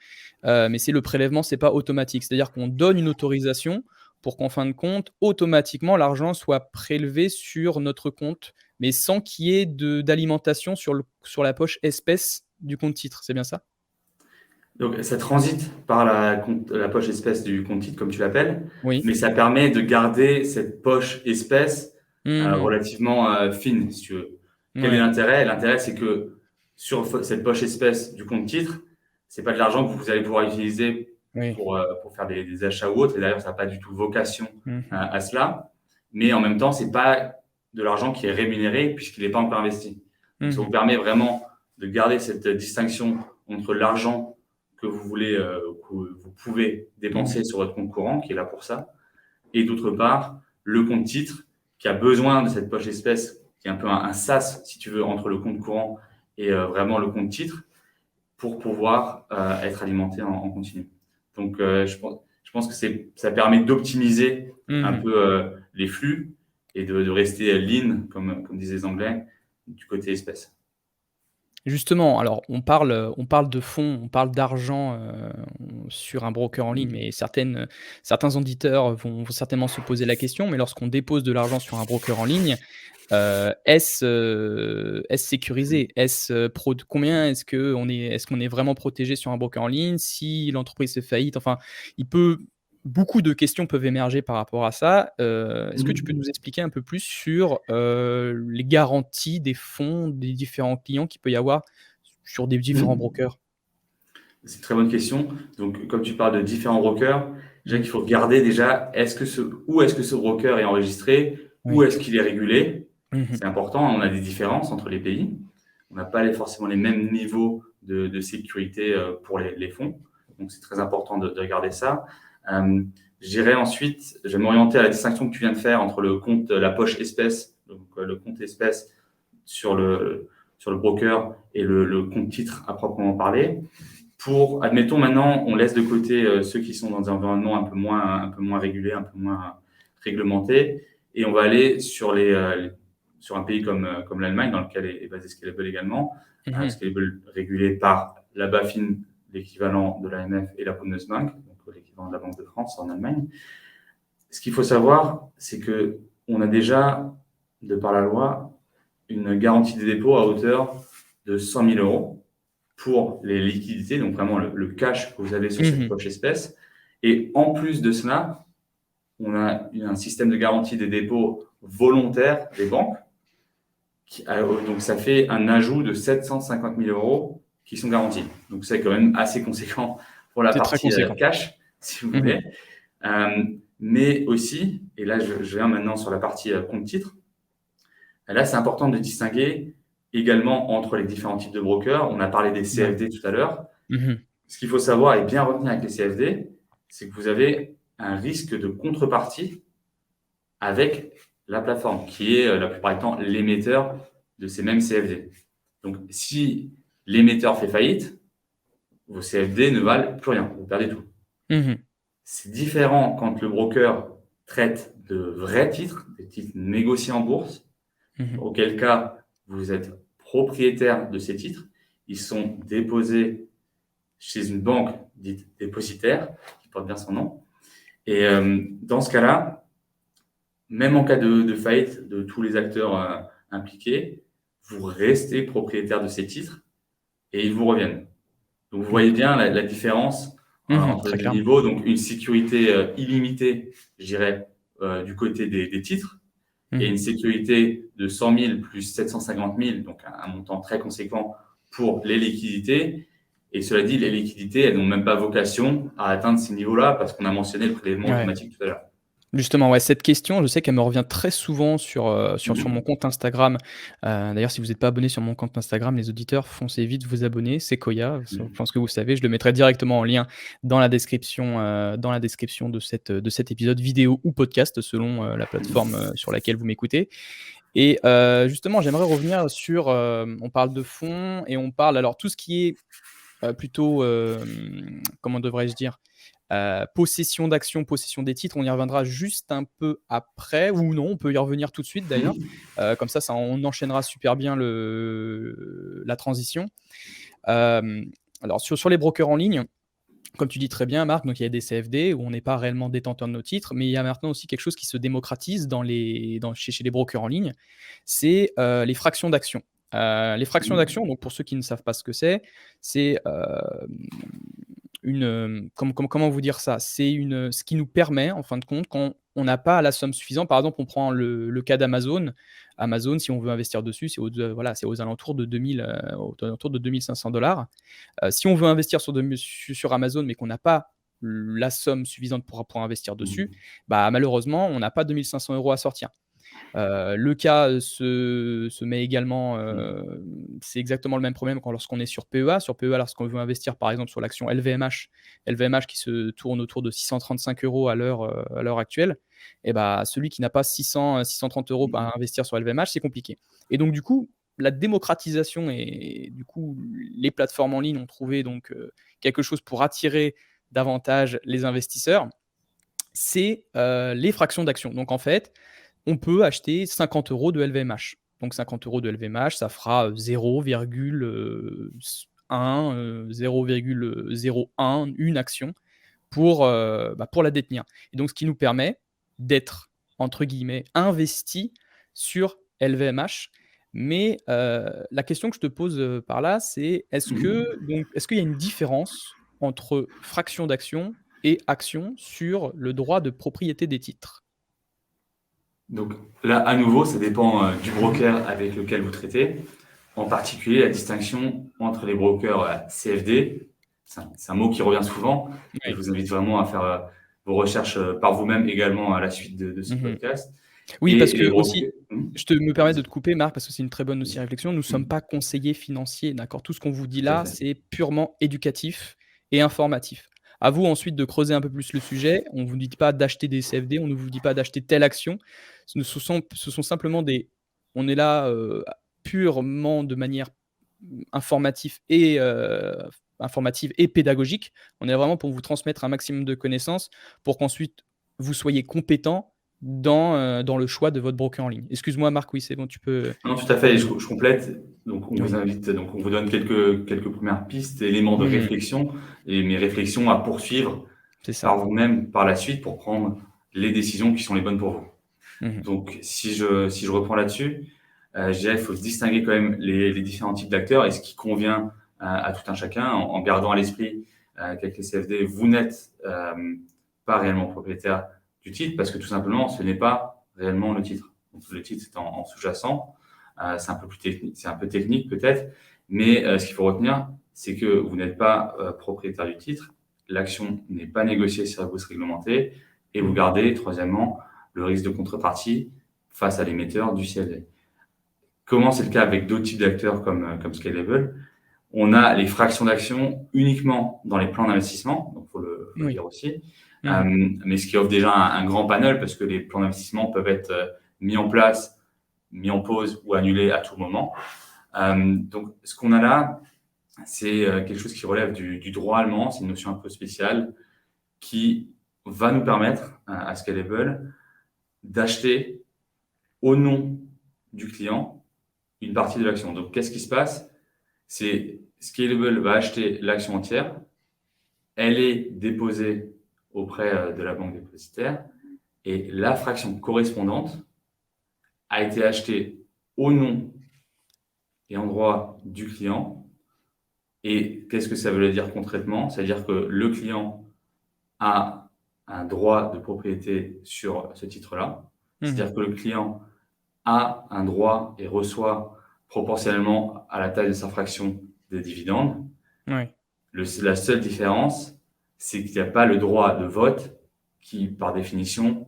mais c'est le prélèvement, c'est pas automatique. C'est-à-dire qu'on donne une autorisation pour qu'en fin de compte, automatiquement, l'argent soit prélevé sur notre compte, mais sans qu'il y ait d'alimentation sur la poche espèce du compte titre. C'est bien ça? Donc, ça transite par la poche espèce du compte titre, comme tu l'appelles, Oui. mais ça permet de garder cette poche espèce Mmh. relativement fine, si tu veux. Quel est Ouais. l'intérêt? L'intérêt, c'est que sur cette poche espèce du compte titre, c'est pas de l'argent que vous allez pouvoir utiliser Oui. pour faire des achats ou autre. Et d'ailleurs, ça n'a pas du tout vocation Mmh. à cela. Mais en même temps, c'est pas de l'argent qui est rémunéré puisqu'il n'est pas encore investi. Donc, ça vous Mmh. permet vraiment de garder cette distinction entre l'argent que vous voulez, que vous pouvez Mmh. dépenser sur votre compte courant, qui est là pour ça, et d'autre part, le compte titre, qui a besoin de cette poche espèce, qui est un peu un sas, si tu veux, entre le compte courant et vraiment le compte titre, pour pouvoir être alimenté en continu. Donc, je pense que ça permet d'optimiser un Mmh. peu les flux et de rester lean, comme disaient les Anglais, du côté espèce. Justement, alors on parle de fonds, on parle d'argent, sur un broker en ligne, mais certains auditeurs vont certainement se poser la question, mais lorsqu'on dépose de l'argent sur un broker en ligne, est-ce sécurisé? Est-ce, prod combien est-ce qu'on est vraiment protégé sur un broker en ligne? Si l'entreprise fait faillite, enfin, beaucoup de questions peuvent émerger par rapport à ça. Est-ce que tu peux Mhm. nous expliquer un peu plus sur, les garanties des fonds, des différents clients qu'il peut y avoir sur des différents Mhm. brokers? C'est une très bonne question. Donc, comme tu parles de différents brokers, déjà Mmh. qu'il faut regarder déjà où est-ce que ce broker est enregistré, où Oui. est-ce qu'il est régulé. Mmh. C'est important, on a des différences entre les pays. On n'a pas forcément les mêmes niveaux de sécurité pour les fonds. Donc, c'est très important de regarder ça. Euh, je dirais ensuite, je vais m'orienter à la distinction que tu viens de faire entre le compte, la poche espèce, donc le compte espèce sur le broker et le compte titre à proprement parler. Admettons maintenant, on laisse de côté ceux qui sont dans des environnements un peu moins régulés, un peu moins réglementés, et on va aller sur un pays comme l'Allemagne, dans lequel est basé Scalable également. Mmh. Scalable régulé par la BaFin, l'équivalent de l'AMF et la Bundesbank, donc l'équivalent de la Banque de France en Allemagne. Ce qu'il faut savoir, c'est que on a déjà, de par la loi, une garantie des dépôts à hauteur de 100 000 euros pour les liquidités, donc vraiment le cash que vous avez sur cette Mmh. poche espèce. Et en plus de cela, on a un système de garantie des dépôts volontaires des banques. Donc ça fait un ajout de 750 000 euros qui sont garantis. Donc c'est quand même assez conséquent pour la C'est très partie conséquent. cash, si vous Mmh. voulez. Mais aussi, et là je viens maintenant sur la partie compte titre, là c'est important de distinguer également entre les différents types de brokers. On a parlé des Ouais. CFD tout à l'heure. Mmh. Ce qu'il faut savoir et bien retenir avec les CFD, c'est que vous avez un risque de contrepartie avec la plateforme, qui est la plupart du temps l'émetteur de ces mêmes CFD. Donc, si l'émetteur fait faillite, vos CFD ne valent plus rien, vous perdez tout. Mmh. C'est différent quand le broker traite de vrais titres, des titres négociés en bourse, auquel cas vous êtes propriétaire de ces titres. Ils sont déposés chez une banque dite dépositaire, qui porte bien son nom. Et dans ce cas-là, même en cas de faillite de tous les acteurs impliqués, vous restez propriétaire de ces titres et ils vous reviennent. Donc, vous voyez bien la différence entre Très les deux clairement. niveaux. Donc, une sécurité illimitée, je dirais, du côté des titres, et une sécurité de 100 000 plus 750 000, donc un montant très conséquent pour les liquidités. Et cela dit, les liquidités, elles n'ont même pas vocation à atteindre ces niveaux-là parce qu'on a mentionné le prélèvement Ouais. automatique tout à l'heure. Justement, ouais, cette question, je sais qu'elle me revient très souvent sur mon Mhm. compte Instagram. D'ailleurs, si vous n'êtes pas abonné sur mon compte Instagram, les auditeurs, foncez vite vous abonner, c'est Koya, je pense que vous savez, je le mettrai directement en lien dans la description de cet épisode vidéo ou podcast selon la plateforme sur laquelle vous m'écoutez. Et justement, j'aimerais revenir sur, on parle de fonds et on parle alors tout ce qui est plutôt, comment devrais-je dire? Possession d'actions, possession des titres, on y reviendra juste un peu après ou non, on peut y revenir tout de suite d'ailleurs. Comme ça on enchaînera super bien la transition. Alors sur les brokers en ligne, comme tu dis très bien Marc, donc il y a des CFD où on n'est pas réellement détenteur de nos titres, mais il y a maintenant aussi quelque chose qui se démocratise chez les brokers en ligne, c'est les fractions d'actions. Les fractions d'actions, donc pour ceux qui ne savent pas ce que c'est comment vous dire ça? C'est ce qui nous permet, en fin de compte, quand on n'a pas la somme suffisante, par exemple, on prend le cas d'Amazon. Amazon, si on veut investir dessus, c'est aux alentours de 2 500 $. Si on veut investir sur Amazon, mais qu'on n'a pas la somme suffisante pour investir dessus, bah, malheureusement, on n'a pas 2 500 € à sortir. Le cas se met également, c'est exactement le même problème lorsqu'on est sur PEA. Sur PEA, lorsqu'on veut investir par exemple sur l'action LVMH qui se tourne autour de 635 € à l'heure actuelle, et bah, celui qui n'a pas 630 € à investir sur LVMH, c'est compliqué. Et donc du coup, la démocratisation et du coup, les plateformes en ligne ont trouvé donc quelque chose pour attirer davantage les investisseurs, c'est les fractions d'actions. Donc en fait, on peut acheter 50 € de LVMH. Donc 50 € de LVMH, ça fera 0,01, une action pour la détenir. Et donc ce qui nous permet d'être, entre guillemets, investi sur LVMH. Mais la question que je te pose par là, c'est est-ce qu'il y a une différence entre fraction d'action et action sur le droit de propriété des titres? Donc là, à nouveau, ça dépend du broker avec lequel vous traitez. En particulier, la distinction entre les brokers CFD, c'est un mot qui revient souvent. Et je Oui. vous invite vraiment à faire vos recherches par vous-même également à la suite de ce Mmh. podcast. Oui, parce Et que les aussi, brokers. me permets de te couper Marc, parce que c'est une très bonne aussi réflexion. Nous ne sommes pas conseillers financiers, d'accord? Tout ce qu'on vous dit Tout à là, fait. c'est purement éducatif et informatif. À vous ensuite de creuser un peu plus le sujet. On ne vous dit pas d'acheter des CFD, on ne vous dit pas d'acheter telle action. Ce sont simplement on est là, purement de manière informative et pédagogique. On est vraiment pour vous transmettre un maximum de connaissances pour qu'ensuite vous soyez compétent dans le choix de votre broker en ligne. Excuse-moi Marc, oui, c'est bon, tu peux. Non, tout à fait. Et je complète. Donc, on vous Oui. invite, donc on vous donne quelques premières pistes, éléments de réflexion et mes réflexions à poursuivre C'est ça. par vous-même par la suite pour prendre les décisions qui sont les bonnes pour vous. Mmh. Donc, si je reprends là-dessus, je dirais qu'il faut distinguer quand même les différents types d'acteurs et ce qui convient à tout un chacun en gardant à l'esprit qu'avec les CFD, vous n'êtes pas réellement propriétaire du titre parce que tout simplement, ce n'est pas réellement le titre. Donc, le titre, c'est en sous-jacent. C'est un peu plus technique, c'est un peu technique peut-être, mais ce qu'il faut retenir, c'est que vous n'êtes pas propriétaire du titre, l'action n'est pas négociée sur la bourse réglementée et vous gardez, troisièmement, le risque de contrepartie face à l'émetteur du CFD. Comment c'est le cas avec d'autres types d'acteurs comme Scalable? On a les fractions d'actions uniquement dans les plans d'investissement, donc il faut le Oui. dire aussi, Mmh. mais ce qui offre déjà un grand panel parce que les plans d'investissement peuvent être mis en place, mis en pause ou annulés à tout moment. Donc ce qu'on a là, c'est quelque chose qui relève du droit allemand, c'est une notion un peu spéciale qui va nous permettre à Scalable d'acheter au nom du client une partie de l'action. Donc, qu'est-ce qui se passe? C'est Scalable va acheter l'action entière, elle est déposée auprès de la banque dépositaire et la fraction correspondante a été achetée au nom et en droit du client. Et qu'est-ce que ça veut dire concrètement? C'est-à-dire que le client a un droit de propriété sur ce titre-là. C'est-à-dire que le client a un droit et reçoit proportionnellement à la taille de sa fraction des dividendes. Oui. La seule différence, c'est qu'il n'y a pas le droit de vote qui, par définition,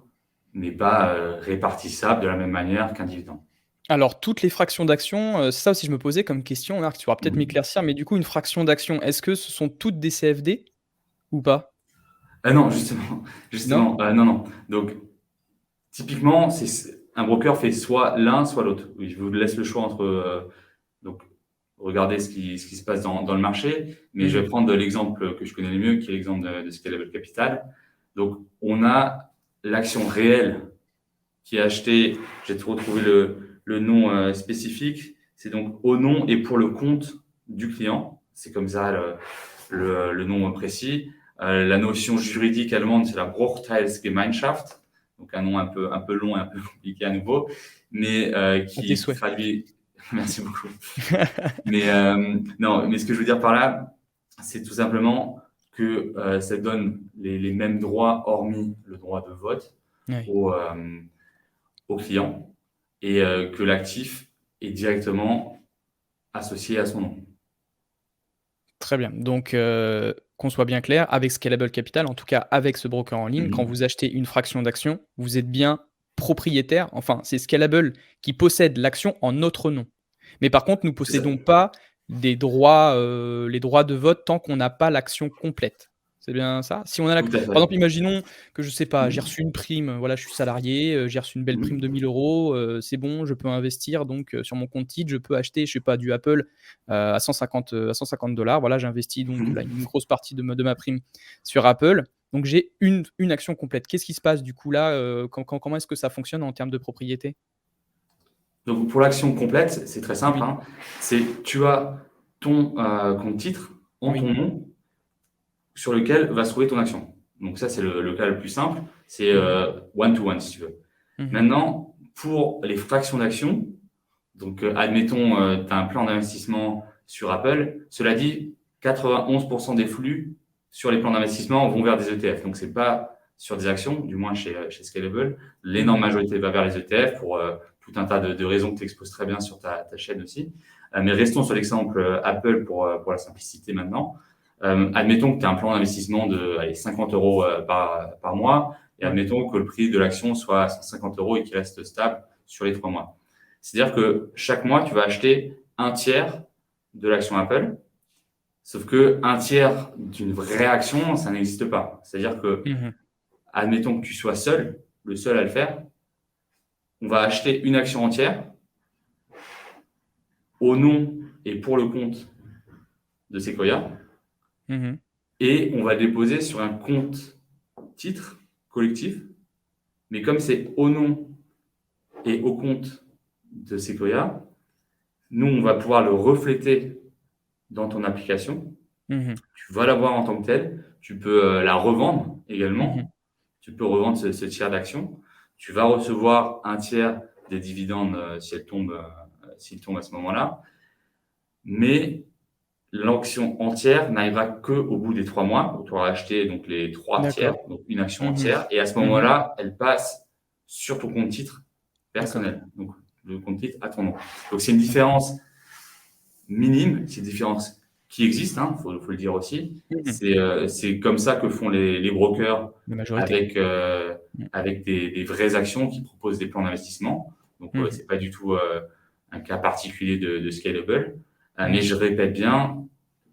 n'est pas répartissable de la même manière qu'un dividende. Alors, toutes les fractions d'actions, c'est ça aussi je me posais comme question, Marc, tu pourras peut-être m'éclaircir, mais du coup, une fraction d'action, est-ce que ce sont toutes des CFD ou pas? Ah non, Non? non, non. Donc, typiquement, un broker fait soit l'un, soit l'autre. Il vous laisse le choix entre. Donc, regardez ce qui se passe dans le marché. Mais je vais prendre l'exemple que je connais le mieux, qui est l'exemple de Scalable Capital. Donc, on a l'action réelle qui est achetée. J'ai retrouvé le nom spécifique. C'est donc au nom et pour le compte du client. C'est comme ça le nom précis. La notion juridique allemande, c'est la Bruchteilsgemeinschaft. Donc un nom un peu long et un peu compliqué à nouveau, mais qui traduit. Merci beaucoup. Non, mais ce que je veux dire par là, c'est tout simplement que ça donne les mêmes droits, hormis le droit de vote, au client, et que l'actif est directement associé à son nom. Très bien. Donc, qu'on soit bien clair, avec Scalable Capital, en tout cas avec ce broker en ligne, quand vous achetez une fraction d'action, vous êtes bien propriétaire, enfin, c'est Scalable qui possède l'action en notre nom. Mais par contre, nous possédons pas des droits, les droits de vote tant qu'on n'a pas l'action complète. C'est bien ça? Si on a Tout à fait. par exemple, imaginons que je sais pas, j'ai reçu une prime, voilà, je suis salarié, j'ai reçu une belle prime de 1 000 €, c'est bon, je peux investir donc sur mon compte titre, je peux acheter, je sais pas, du Apple, à 150 $. Voilà, j'investis donc là une grosse partie de ma prime sur Apple. Donc j'ai une action complète. Qu'est-ce qui se passe du coup là, comment est-ce que ça fonctionne en termes de propriété? Donc, pour l'action complète, c'est très simple. C'est tu as ton compte titre en ton nom sur lequel va se trouver ton action. Donc, ça, c'est le cas le plus simple. C'est one-to-one, si tu veux. Maintenant, pour les fractions d'actions, donc admettons, tu as un plan d'investissement sur Apple. Cela dit, 91% des flux sur les plans d'investissement vont vers des ETF. Donc, ce n'est pas sur des actions, du moins chez Scalable. L'énorme majorité va vers les ETF pour tout un tas de raisons que tu exposes très bien sur ta chaîne aussi. Mais restons sur l'exemple Apple pour la simplicité maintenant. Admettons que tu as un plan d'investissement de 50 € par mois et admettons que le prix de l'action soit 150 € et qu'il reste stable sur les 3 mois. C'est-à-dire que chaque mois, tu vas acheter un tiers de l'action Apple, sauf que un tiers d'une vraie action, ça n'existe pas. C'est-à-dire que, admettons que tu sois le seul à le faire, on va acheter une action entière au nom et pour le compte de Sequoia, et on va le déposer sur un compte titre collectif, mais comme c'est au nom et au compte de Sequoia, nous, on va pouvoir le refléter dans ton application. Tu vas l'avoir en tant que telle. Tu peux la revendre également. Tu peux revendre ce tiers d'action. Tu vas recevoir un tiers des dividendes s'il tombe à ce moment-là. Mais l'action entière n'arrivera qu'au bout des 3 mois où tu auras acheté donc, les 3 tiers, donc une action entière. Et à ce moment-là, elle passe sur ton compte titre personnel. Donc, le compte titre à ton nom. Donc, c'est une différence minime, c'est une différence qui existe, faut le dire aussi. C'est comme ça que font les brokers avec des vraies actions qui proposent des plans d'investissement. Donc, c'est pas du tout un cas particulier de Scalable. Mais je répète bien,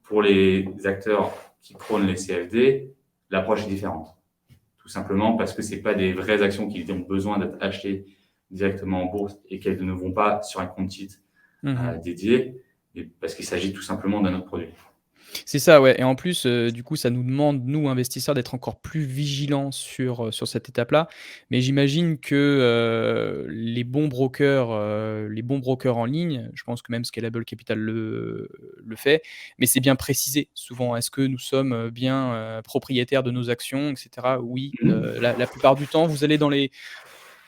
pour les acteurs qui prônent les CFD, l'approche est différente. Tout simplement parce que c'est pas des vraies actions qui ont besoin d'être achetées directement en bourse et qu'elles ne vont pas sur un compte titre dédié, parce qu'il s'agit tout simplement d'un autre produit. C'est ça, ouais, et en plus, du coup, ça nous demande, nous, investisseurs, d'être encore plus vigilants sur cette étape-là. Mais j'imagine que, les bons brokers en ligne, je pense que même Scalable Capital le fait, mais c'est bien précisé souvent. Est-ce que nous sommes, bien, propriétaires de nos actions et cetera? Oui, Mhm. la plupart du temps, vous allez dans les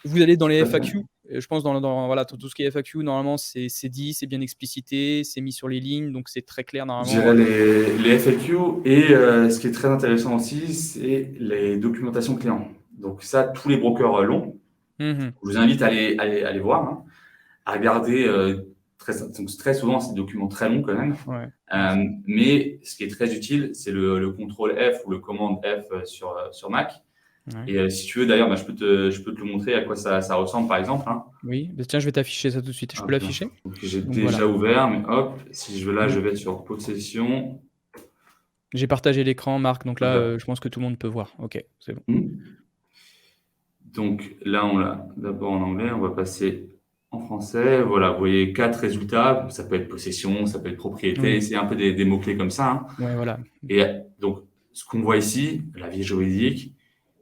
Tout à fait. FAQ, je pense dans voilà, tout ce qui est FAQ, normalement, c'est dit, c'est bien explicité, c'est mis sur les lignes, donc c'est très clair Je normalement. dirais les FAQ et ce qui est très intéressant aussi, c'est les documentations clients. Donc ça, tous les brokers l'ont. Mmh. Je vous invite à les voir, hein, à regarder. Donc très souvent, c'est des documents très longs quand même. Ouais, bien sûr. Mais ce qui est très utile, c'est le contrôle F ou le commande F sur Mac. Ouais. Et si tu veux, d'ailleurs, bah, je peux te le montrer à quoi ça ressemble, par exemple, hein. Oui, bah, tiens, je vais t'afficher ça tout de suite. Je peux Hop. l'afficher? Donc j'ai Donc voilà. déjà ouvert, mais hop, si je veux là, Mmh. je vais sur possession. J'ai partagé l'écran, Marc, donc là, Voilà. je pense que tout le monde peut voir. OK, c'est bon. Donc là, on l'a d'abord en anglais, on va passer en français. Voilà, vous voyez 4 résultats. Ça peut être possession, ça peut être propriété, Oui, c'est un peu des mots-clés comme ça, hein. ouais, voilà. Et donc, ce qu'on voit ici, la vie juridique,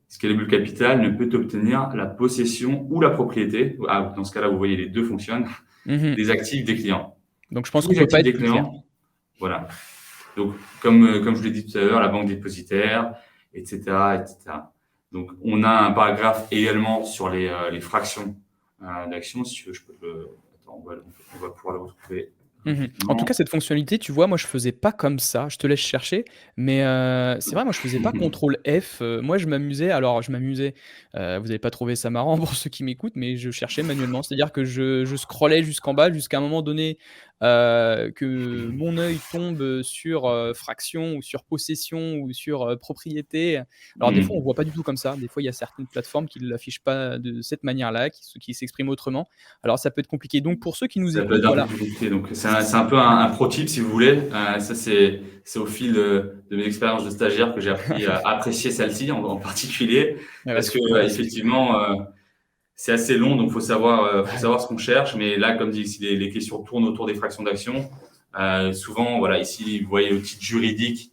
Scalable Capital ne peut obtenir la possession ou la propriété. Ah, dans ce cas-là, vous voyez, les deux fonctionnent, Mmh. des actifs des clients. Donc je pense Tous qu'on les peut pas actifs être des plus clair. clients, voilà. Donc, comme je l'ai dit tout à l'heure, la banque dépositaire, etc., etc. Donc, on a un paragraphe également sur les fractions d'actions. Si tu veux, je peux le. Attends, on va pouvoir le retrouver Mmh. En tout cas, rapidement. cette fonctionnalité, tu vois, moi, je faisais pas comme ça. Je te laisse chercher, mais c'est vrai, moi, je faisais pas contrôle F, moi, je m'amusais, vous allez pas trouver ça marrant pour ceux qui m'écoutent, mais je cherchais manuellement. C'est-à-dire que je scrollais jusqu'en bas, jusqu'à un moment donné, que mon œil tombe, sur, fraction ou sur possession ou sur, propriété. Alors des fois, on voit pas du tout comme ça. Des fois, il y a certaines plateformes qui l'affichent pas de cette manière-là, qui s'expriment autrement. Alors ça peut être compliqué. Donc pour ceux qui nous Ça peut écoutent, être un peu voilà. plus compliqué. Donc, c'est un peu un pro tip, si vous voulez. Ça, c'est au fil de mes expériences de stagiaire que j'ai appris à apprécier celle-ci en particulier. Ouais, Parce que, vas-y, vas-y. effectivement, c'est assez long, donc faut savoir ce qu'on cherche. Mais là, comme dit, si les questions tournent autour des fractions d'action, souvent, voilà, ici, vous voyez le titre juridique,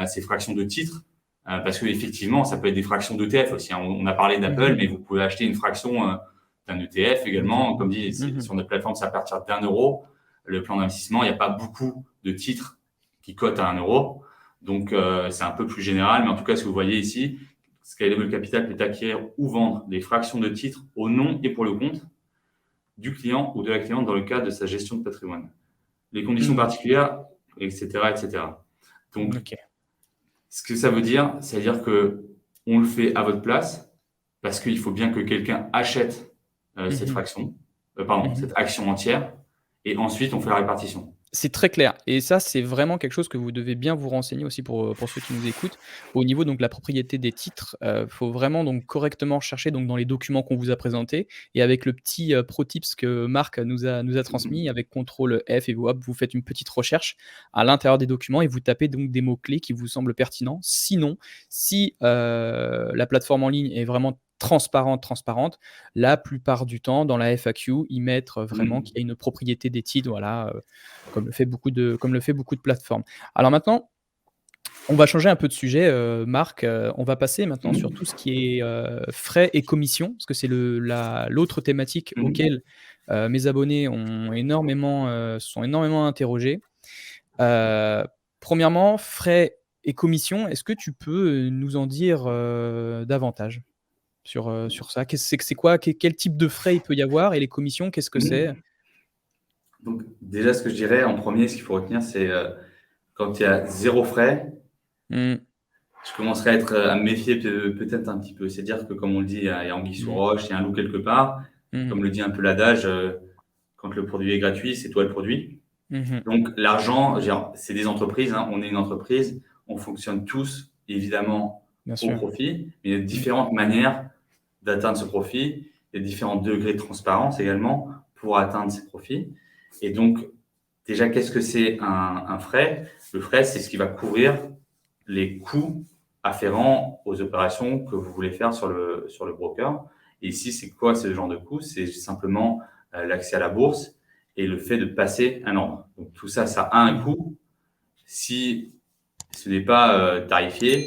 c'est fractions de titre. Parce que effectivement, ça peut être des fractions d'ETF aussi, hein. On a parlé Mmh d'Apple, mh. mais vous pouvez acheter une fraction d'un ETF également. Comme dit, Mmh. sur notre plateforme, c'est à partir d'1 euro. Le plan d'investissement, il n'y a pas beaucoup de titres qui cotent à 1 euro. Donc, c'est un peu plus général. Mais en tout cas, ce que vous voyez ici, Scalable Capital peut acquérir ou vendre des fractions de titres au nom et pour le compte du client ou de la cliente dans le cadre de sa gestion de patrimoine. Les conditions Mmh. particulières, etc., etc. Donc, OK. ce que ça veut dire, c'est-à-dire que on le fait à votre place parce qu'il faut bien que quelqu'un achète cette Mmh. fraction, pardon, Mmh. cette action entière, et ensuite on fait la répartition. C'est très clair et ça, c'est vraiment quelque chose que vous devez bien vous renseigner aussi pour ceux qui nous écoutent. Au niveau donc de la propriété des titres, faut vraiment donc correctement chercher donc dans les documents qu'on vous a présentés et avec le petit, pro tips que Marc nous a transmis avec contrôle F et vous hop, vous faites une petite recherche à l'intérieur des documents et vous tapez donc des mots clés qui vous semblent pertinents. Sinon, si, la plateforme en ligne est vraiment transparente, la plupart du temps dans la FAQ, ils mettent, vraiment qu'il y a une propriété des titres, voilà, comme le fait beaucoup de plateformes. Alors maintenant, on va changer un peu de sujet, Marc, on va passer maintenant sur tout ce qui est, frais et commissions, parce que c'est l'autre thématique auquel, mes abonnés sont énormément interrogés. Heu, Premièrement, frais et commissions, est-ce que tu peux, nous en dire, davantage sur ça? C'est quoi? Quel type de frais il peut y avoir et les commissions, qu'est-ce que c'est? Donc, déjà, ce que je dirais en premier, ce qu'il faut retenir, c'est quand il y a zéro frais, Mmh. je commencerai à me méfier peut-être un petit peu. C'est-à-dire que, comme on le dit, il y a anguille sous Mmh. roche, il y a un loup quelque part. Mmh. Comme le dit un peu l'adage, quand le produit est gratuit, c'est toi le produit. Mmh. Donc, l'argent, c'est des entreprises, hein, on est une entreprise, on fonctionne tous, évidemment, Bien au sûr. profit, mais il y a Mmh. différentes manières d'atteindre ce profit, il y a différents degrés de transparence également pour atteindre ces profits. Et donc, déjà, qu'est-ce que c'est un frais? Le frais, c'est ce qui va couvrir les coûts afférents aux opérations que vous voulez faire sur le broker. Et ici, c'est quoi ce genre de coût? C'est simplement l'accès à la bourse et le fait de passer un ordre. Donc tout ça, ça a un Mmh. coût. Si ce n'est pas tarifié,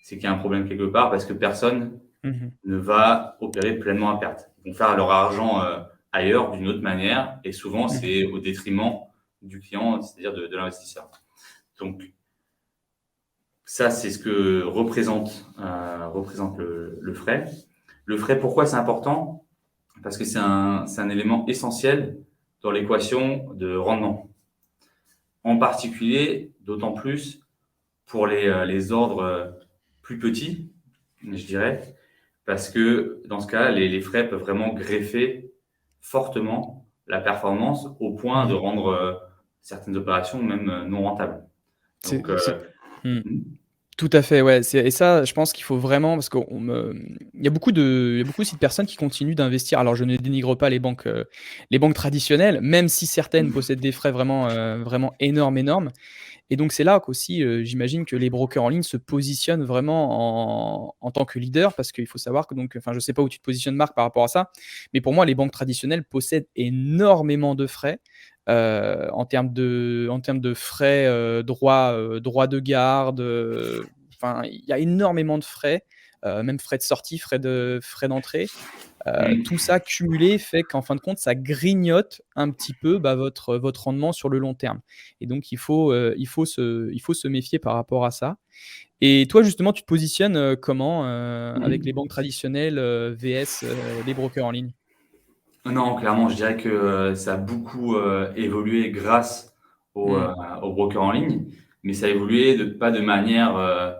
c'est qu'il y a un problème quelque part parce que personne Mmh. ne va opérer pleinement à perte. Ils vont faire leur argent ailleurs d'une autre manière et souvent Mmh. c'est au détriment du client, c'est-à-dire de l'investisseur. Donc ça, c'est ce que représente le frais. Le frais, pourquoi c'est important? Parce que c'est un élément essentiel dans l'équation de rendement. En particulier, d'autant plus pour les ordres plus petits, je dirais, parce que dans ce cas, les frais peuvent vraiment greffer fortement la performance au point de Mmh. rendre certaines opérations même non rentables. C'est Donc, c'est mmh. Tout à fait, ouais, et ça, je pense qu'il faut vraiment parce il y a beaucoup aussi de personnes qui continuent d'investir. Alors je ne dénigre pas les banques traditionnelles, même si certaines possèdent des frais vraiment énormes, énormes. Et donc c'est là qu'aussi, j'imagine que les brokers en ligne se positionnent vraiment en tant que leader parce qu'il faut savoir que donc enfin je sais pas où tu te positionnes Marc par rapport à ça, mais pour moi les banques traditionnelles possèdent énormément de frais, en termes de frais, droits de garde, enfin il y a énormément de frais, même frais de sortie, frais d'entrée. Tout mm, ça cumulé fait qu'en fin de compte, ça grignote un petit peu, bah, votre rendement sur le long terme et donc il faut se méfier par rapport à ça et toi, justement, tu te positionnes, comment, avec les mm. banques traditionnelles, vs, les brokers en ligne? Non, clairement, je dirais que ça a beaucoup évolué grâce Mmh. aux brokers en ligne, mais ça a évolué pas de manière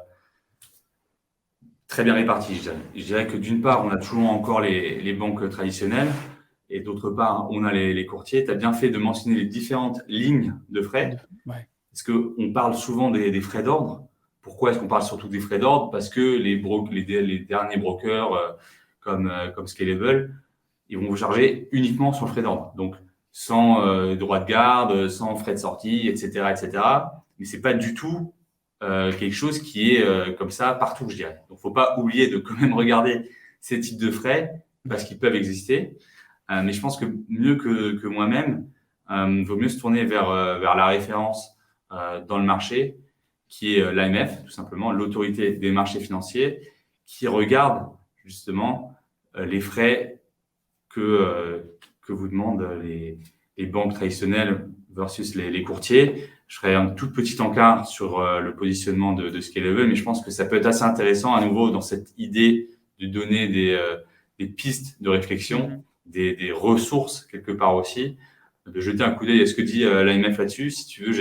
très bien répartie, je dirais. Je dirais que d'une part, on a toujours encore les banques traditionnelles et d'autre part, on a les courtiers. Tu as bien fait de mentionner les différentes lignes de De frais, Ouais. parce qu'on parle souvent des frais d'ordre. Pourquoi est-ce qu'on parle surtout des frais d'ordre? Parce que les derniers brokers comme Scalable, ils vont vous charger uniquement sur le frais d'ordre. Donc, sans droit de garde, sans frais de sortie, etc., etc. Mais c'est pas du tout quelque chose qui est comme ça partout, je dirais. Donc, faut pas oublier de quand même regarder ces types de frais parce qu'ils peuvent exister. Mais je pense que mieux que moi-même, il vaut mieux se tourner vers la référence dans le marché, qui est l'AMF, tout simplement, l'autorité des marchés financiers, qui regarde justement les frais que vous demandent les banques traditionnelles versus les courtiers. Je ferai un tout petit encart sur le positionnement de Scalable, mais je pense que ça peut être assez intéressant à nouveau dans cette idée de donner des pistes de réflexion, Mmh. des ressources quelque part aussi, de jeter un coup d'œil à ce que dit l'AMF là-dessus. Si tu veux,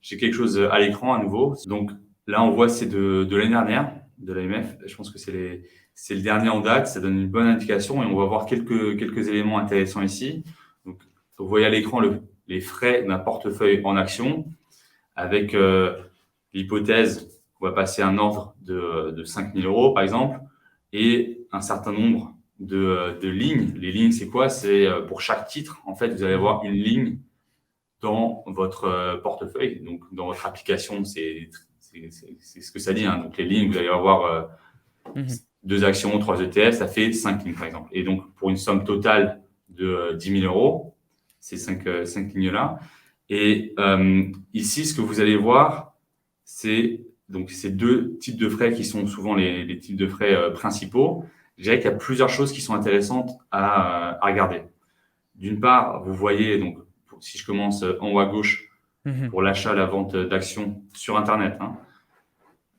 j'ai quelque chose à l'écran à nouveau. Donc là, on voit c'est de l'année dernière de l'AMF. Je pense que c'est le dernier en date, ça donne une bonne indication et on va voir quelques éléments intéressants ici. Donc, vous voyez à l'écran les frais d'un portefeuille en action avec l'hypothèse qu'on va passer un ordre de 5 000 euros par exemple et un certain nombre de lignes. Les lignes, c'est quoi? C'est pour chaque titre, en fait, vous allez Mmh. avoir une ligne dans votre portefeuille. Donc, dans votre application, c'est ce que ça dit, hein. Donc, les lignes, vous allez avoir Mmh. 2 actions, 3 ETF, ça fait 5 lignes, par exemple. Et donc, pour une somme totale de 10 000 euros, ces 5 lignes-là. Et ici, ce que vous allez voir, c'est donc ces deux types de frais qui sont souvent les types de frais principaux. Je dirais qu'il y a plusieurs choses qui sont intéressantes à regarder. D'une part, vous voyez, donc, si je commence en haut à gauche, Mmh. pour l'achat, la vente d'actions sur Internet, hein,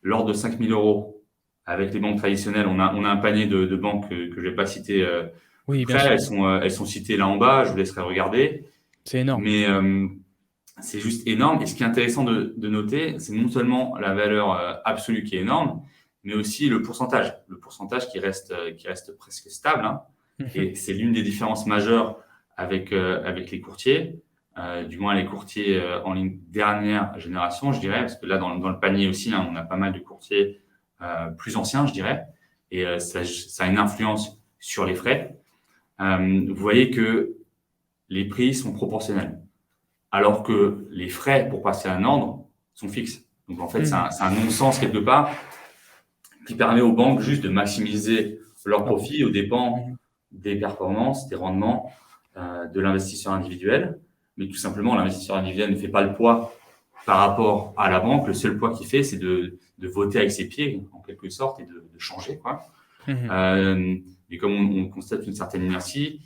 l'ordre de 5 000 euros avec les banques traditionnelles, on a un panier de banques que je ne vais pas citer plus Oui, bien près. sûr, Elles sont citées là en bas, je vous laisserai regarder. c'est énorme. Mais c'est juste énorme. Et ce qui est intéressant de noter, c'est non seulement la valeur absolue qui est énorme, mais aussi le pourcentage. Le pourcentage qui reste presque stable, hein. Mmh. Et c'est l'une des différences majeures avec les courtiers, du moins les courtiers en ligne dernière génération, je dirais, parce que là, dans le panier aussi, hein, on a pas mal de courtiers plus anciens, je dirais, et ça a une influence sur les frais. Vous voyez que les prix sont proportionnels, alors que les frais pour passer un ordre sont fixes. Donc en fait, Mmh. c'est un non-sens quelque part qui permet aux banques juste de maximiser leurs Leur profit. profits aux dépens Mmh. des performances, des rendements de l'investisseur individuel. Mais tout simplement, l'investisseur individuel ne fait pas le poids par rapport à la banque, le seul poids qu'il fait, c'est de voter avec ses pieds, en quelque sorte, et de changer, quoi. Et comme on constate une certaine inertie,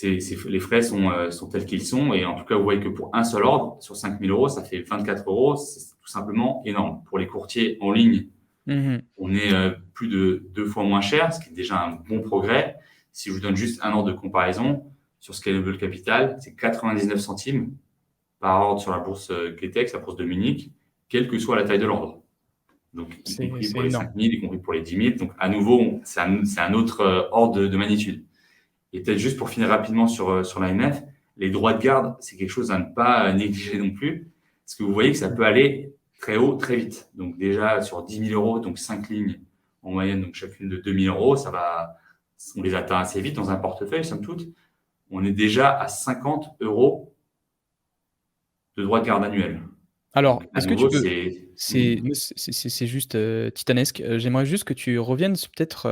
les frais sont tels qu'ils sont. Et en tout cas, vous voyez que pour un seul ordre, sur 5 000 euros, ça fait 24 euros. C'est tout simplement énorme. Pour les courtiers en ligne, on est plus de 2 fois moins cher, ce qui est déjà un bon progrès. Si je vous donne juste un ordre de comparaison, sur Scalable Capital, c'est 99 centimes par ordre sur la bourse GTX, la bourse de Munich, quelle que soit la taille de l'ordre. Donc, y compris pour les 5 000, y compris pour les 10 000. Donc, à nouveau, c'est un autre ordre de magnitude. Et peut-être juste pour finir rapidement sur l'AMF, les droits de garde, c'est quelque chose à ne pas négliger non plus, parce que vous voyez que ça peut aller très haut, très vite. Donc déjà sur 10 000 euros, donc 5 lignes en moyenne, donc chacune de 2 000 euros, on les atteint assez vite dans un portefeuille, somme toute. On est déjà à 50 euros de droits de garde annuels. Alors, Donc, à est-ce que nouveau, tu peux c'est- c'est juste, titanesque. J'aimerais juste que tu reviennes peut-être,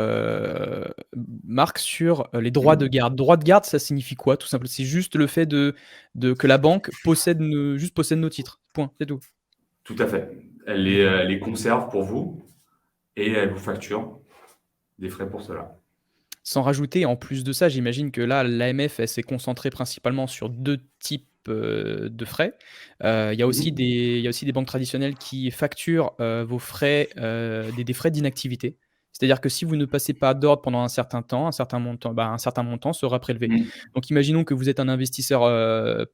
Marc, sur, les droits de garde. Droit de garde, ça signifie quoi, tout simplement? C'est juste le fait de que la banque possède nos titres, point, c'est tout? Tout à fait. Elle les conserve pour vous et elle vous facture des frais pour cela. Sans rajouter, en plus de ça, j'imagine que là, l'AMF, elle s'est concentrée principalement sur 2 types, de frais. Il y a aussi des banques traditionnelles qui facturent, vos frais, des frais d'inactivité. C'est-à-dire que si vous ne passez pas d'ordre pendant un certain temps, un certain montant sera prélevé. Mhm. Donc imaginons que vous êtes un investisseur,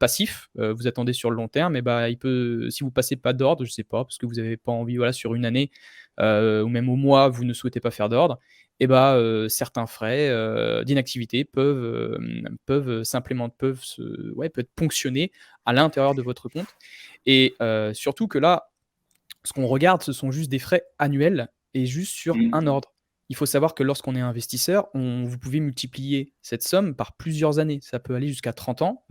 passif, vous attendez sur le long terme et bah, si vous passez pas d'ordre, je sais pas, parce que vous avez pas envie, voilà, sur une année, ou même au mois, vous ne souhaitez pas faire d'ordre, et bah, certains frais, d'inactivité peuvent être ponctionnés à l'intérieur de votre compte. Et surtout que là, ce qu'on regarde, ce sont juste des frais annuels et juste sur un Mhm. ordre. Il faut savoir que lorsqu'on est investisseur, vous pouvez multiplier cette somme par plusieurs années. Ça peut aller jusqu'à 30 ans,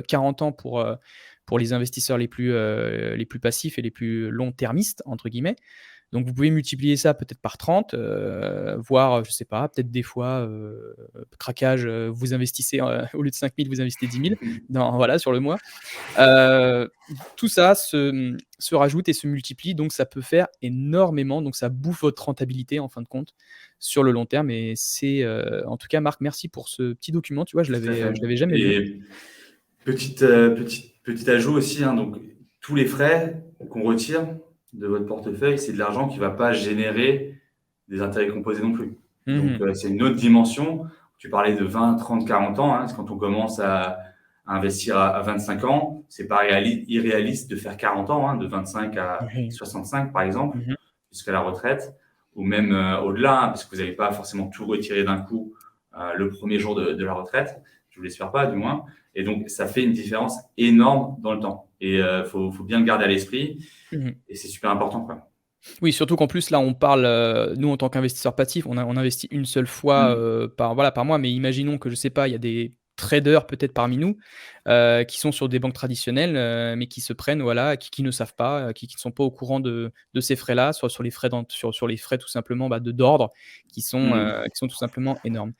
40 ans pour les investisseurs les plus passifs et les plus long-termistes, entre guillemets. Donc vous pouvez multiplier ça peut-être par 30, voire, je sais pas, peut-être des fois, craquage, vous investissez, au lieu de 5 000, vous investissez 10 000 voilà, sur le mois. Heu, Tout ça se rajoute et se multiplie, donc ça peut faire énormément, donc ça bouffe votre rentabilité en fin de compte sur le long terme. Et c'est, en tout cas Marc, merci pour ce petit document, tu vois? Tout à fait. Je l'avais jamais vu. Et petit ajout aussi, hein, donc tous les frais qu'on retire de votre portefeuille, c'est de l'argent qui ne va pas générer des intérêts composés non plus. Donc, Mmh. c'est une autre dimension. Tu parlais de 20, 30, 40 ans. Hein, quand on commence à investir à 25 ans, c'est pas irréaliste de faire 40 ans, hein, de 25 à Oui. 65 par exemple, Mmh. jusqu'à la retraite, ou même au-delà, hein, parce que vous n'allez pas forcément tout retirer d'un coup le premier jour de la retraite. Je ne vous l'espère pas, du moins. Et donc, ça fait une différence énorme dans le temps. Et il faut bien le garder à l'esprit. Mmh. Et c'est super important, quoi. Oui, surtout qu'en plus là on parle, nous en tant qu'investisseurs passifs, on investit une seule fois, Mm. par mois, mais imaginons que je sais pas, il y a des traders peut-être parmi nous, qui sont sur des banques traditionnelles, mais qui se prennent voilà, qui ne savent pas, qui ne sont pas au courant de ces frais-là, soit sur les frais sur les frais tout simplement, bah, d'ordre qui sont tout simplement énormes.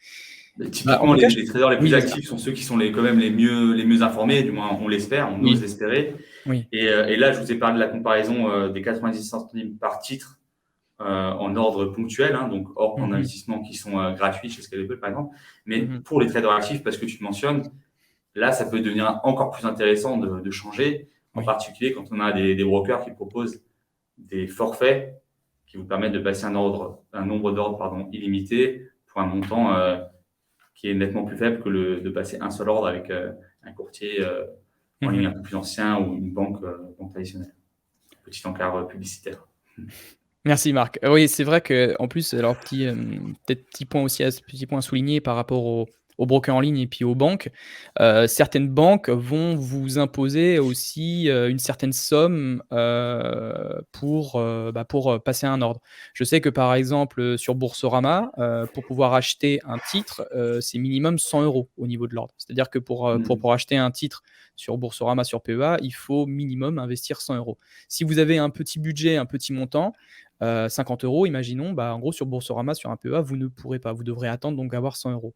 Mais Bah, en typiquement, tout cas les traders les plus oui, vas-y Marc. actifs sont ceux qui sont quand même les mieux informés, du moins on l'espère, on ose Oui, l'espérer. oui. Et là, je vous ai parlé de la comparaison des 90 centimes par titre en ordre ponctuel, hein, donc hors plan Mmh. d'investissement qui sont gratuits chez Scalable par exemple. Mais Mmh. pour les traders actifs, parce que tu le mentionnes, là, ça peut devenir encore plus intéressant de changer, en Oui. particulier quand on a des brokers qui proposent des forfaits qui vous permettent de passer un nombre d'ordres illimité pour un montant qui est nettement plus faible que de passer un seul ordre avec un courtier en ligne Mmh. un peu plus ancien ou une banque traditionnelle. Petit encart publicitaire. Merci Marc. Oui, c'est vrai qu'en plus, alors peut-être petit point à souligner par rapport aux brokers en ligne et puis aux banques. Certaines banques vont vous imposer aussi, une certaine somme, pour passer un ordre. Je sais que par exemple, sur Boursorama, pour pouvoir acheter un titre, c'est minimum 100 € au niveau de l'ordre. C'est-à-dire que Mm. pour acheter un titre sur Boursorama, sur PEA, il faut minimum investir 100 €. Si vous avez un petit budget, un petit montant, 50 € imaginons, bah, en gros sur Boursorama, sur un PEA, vous ne pourrez pas. Vous devrez attendre donc avoir 100 €.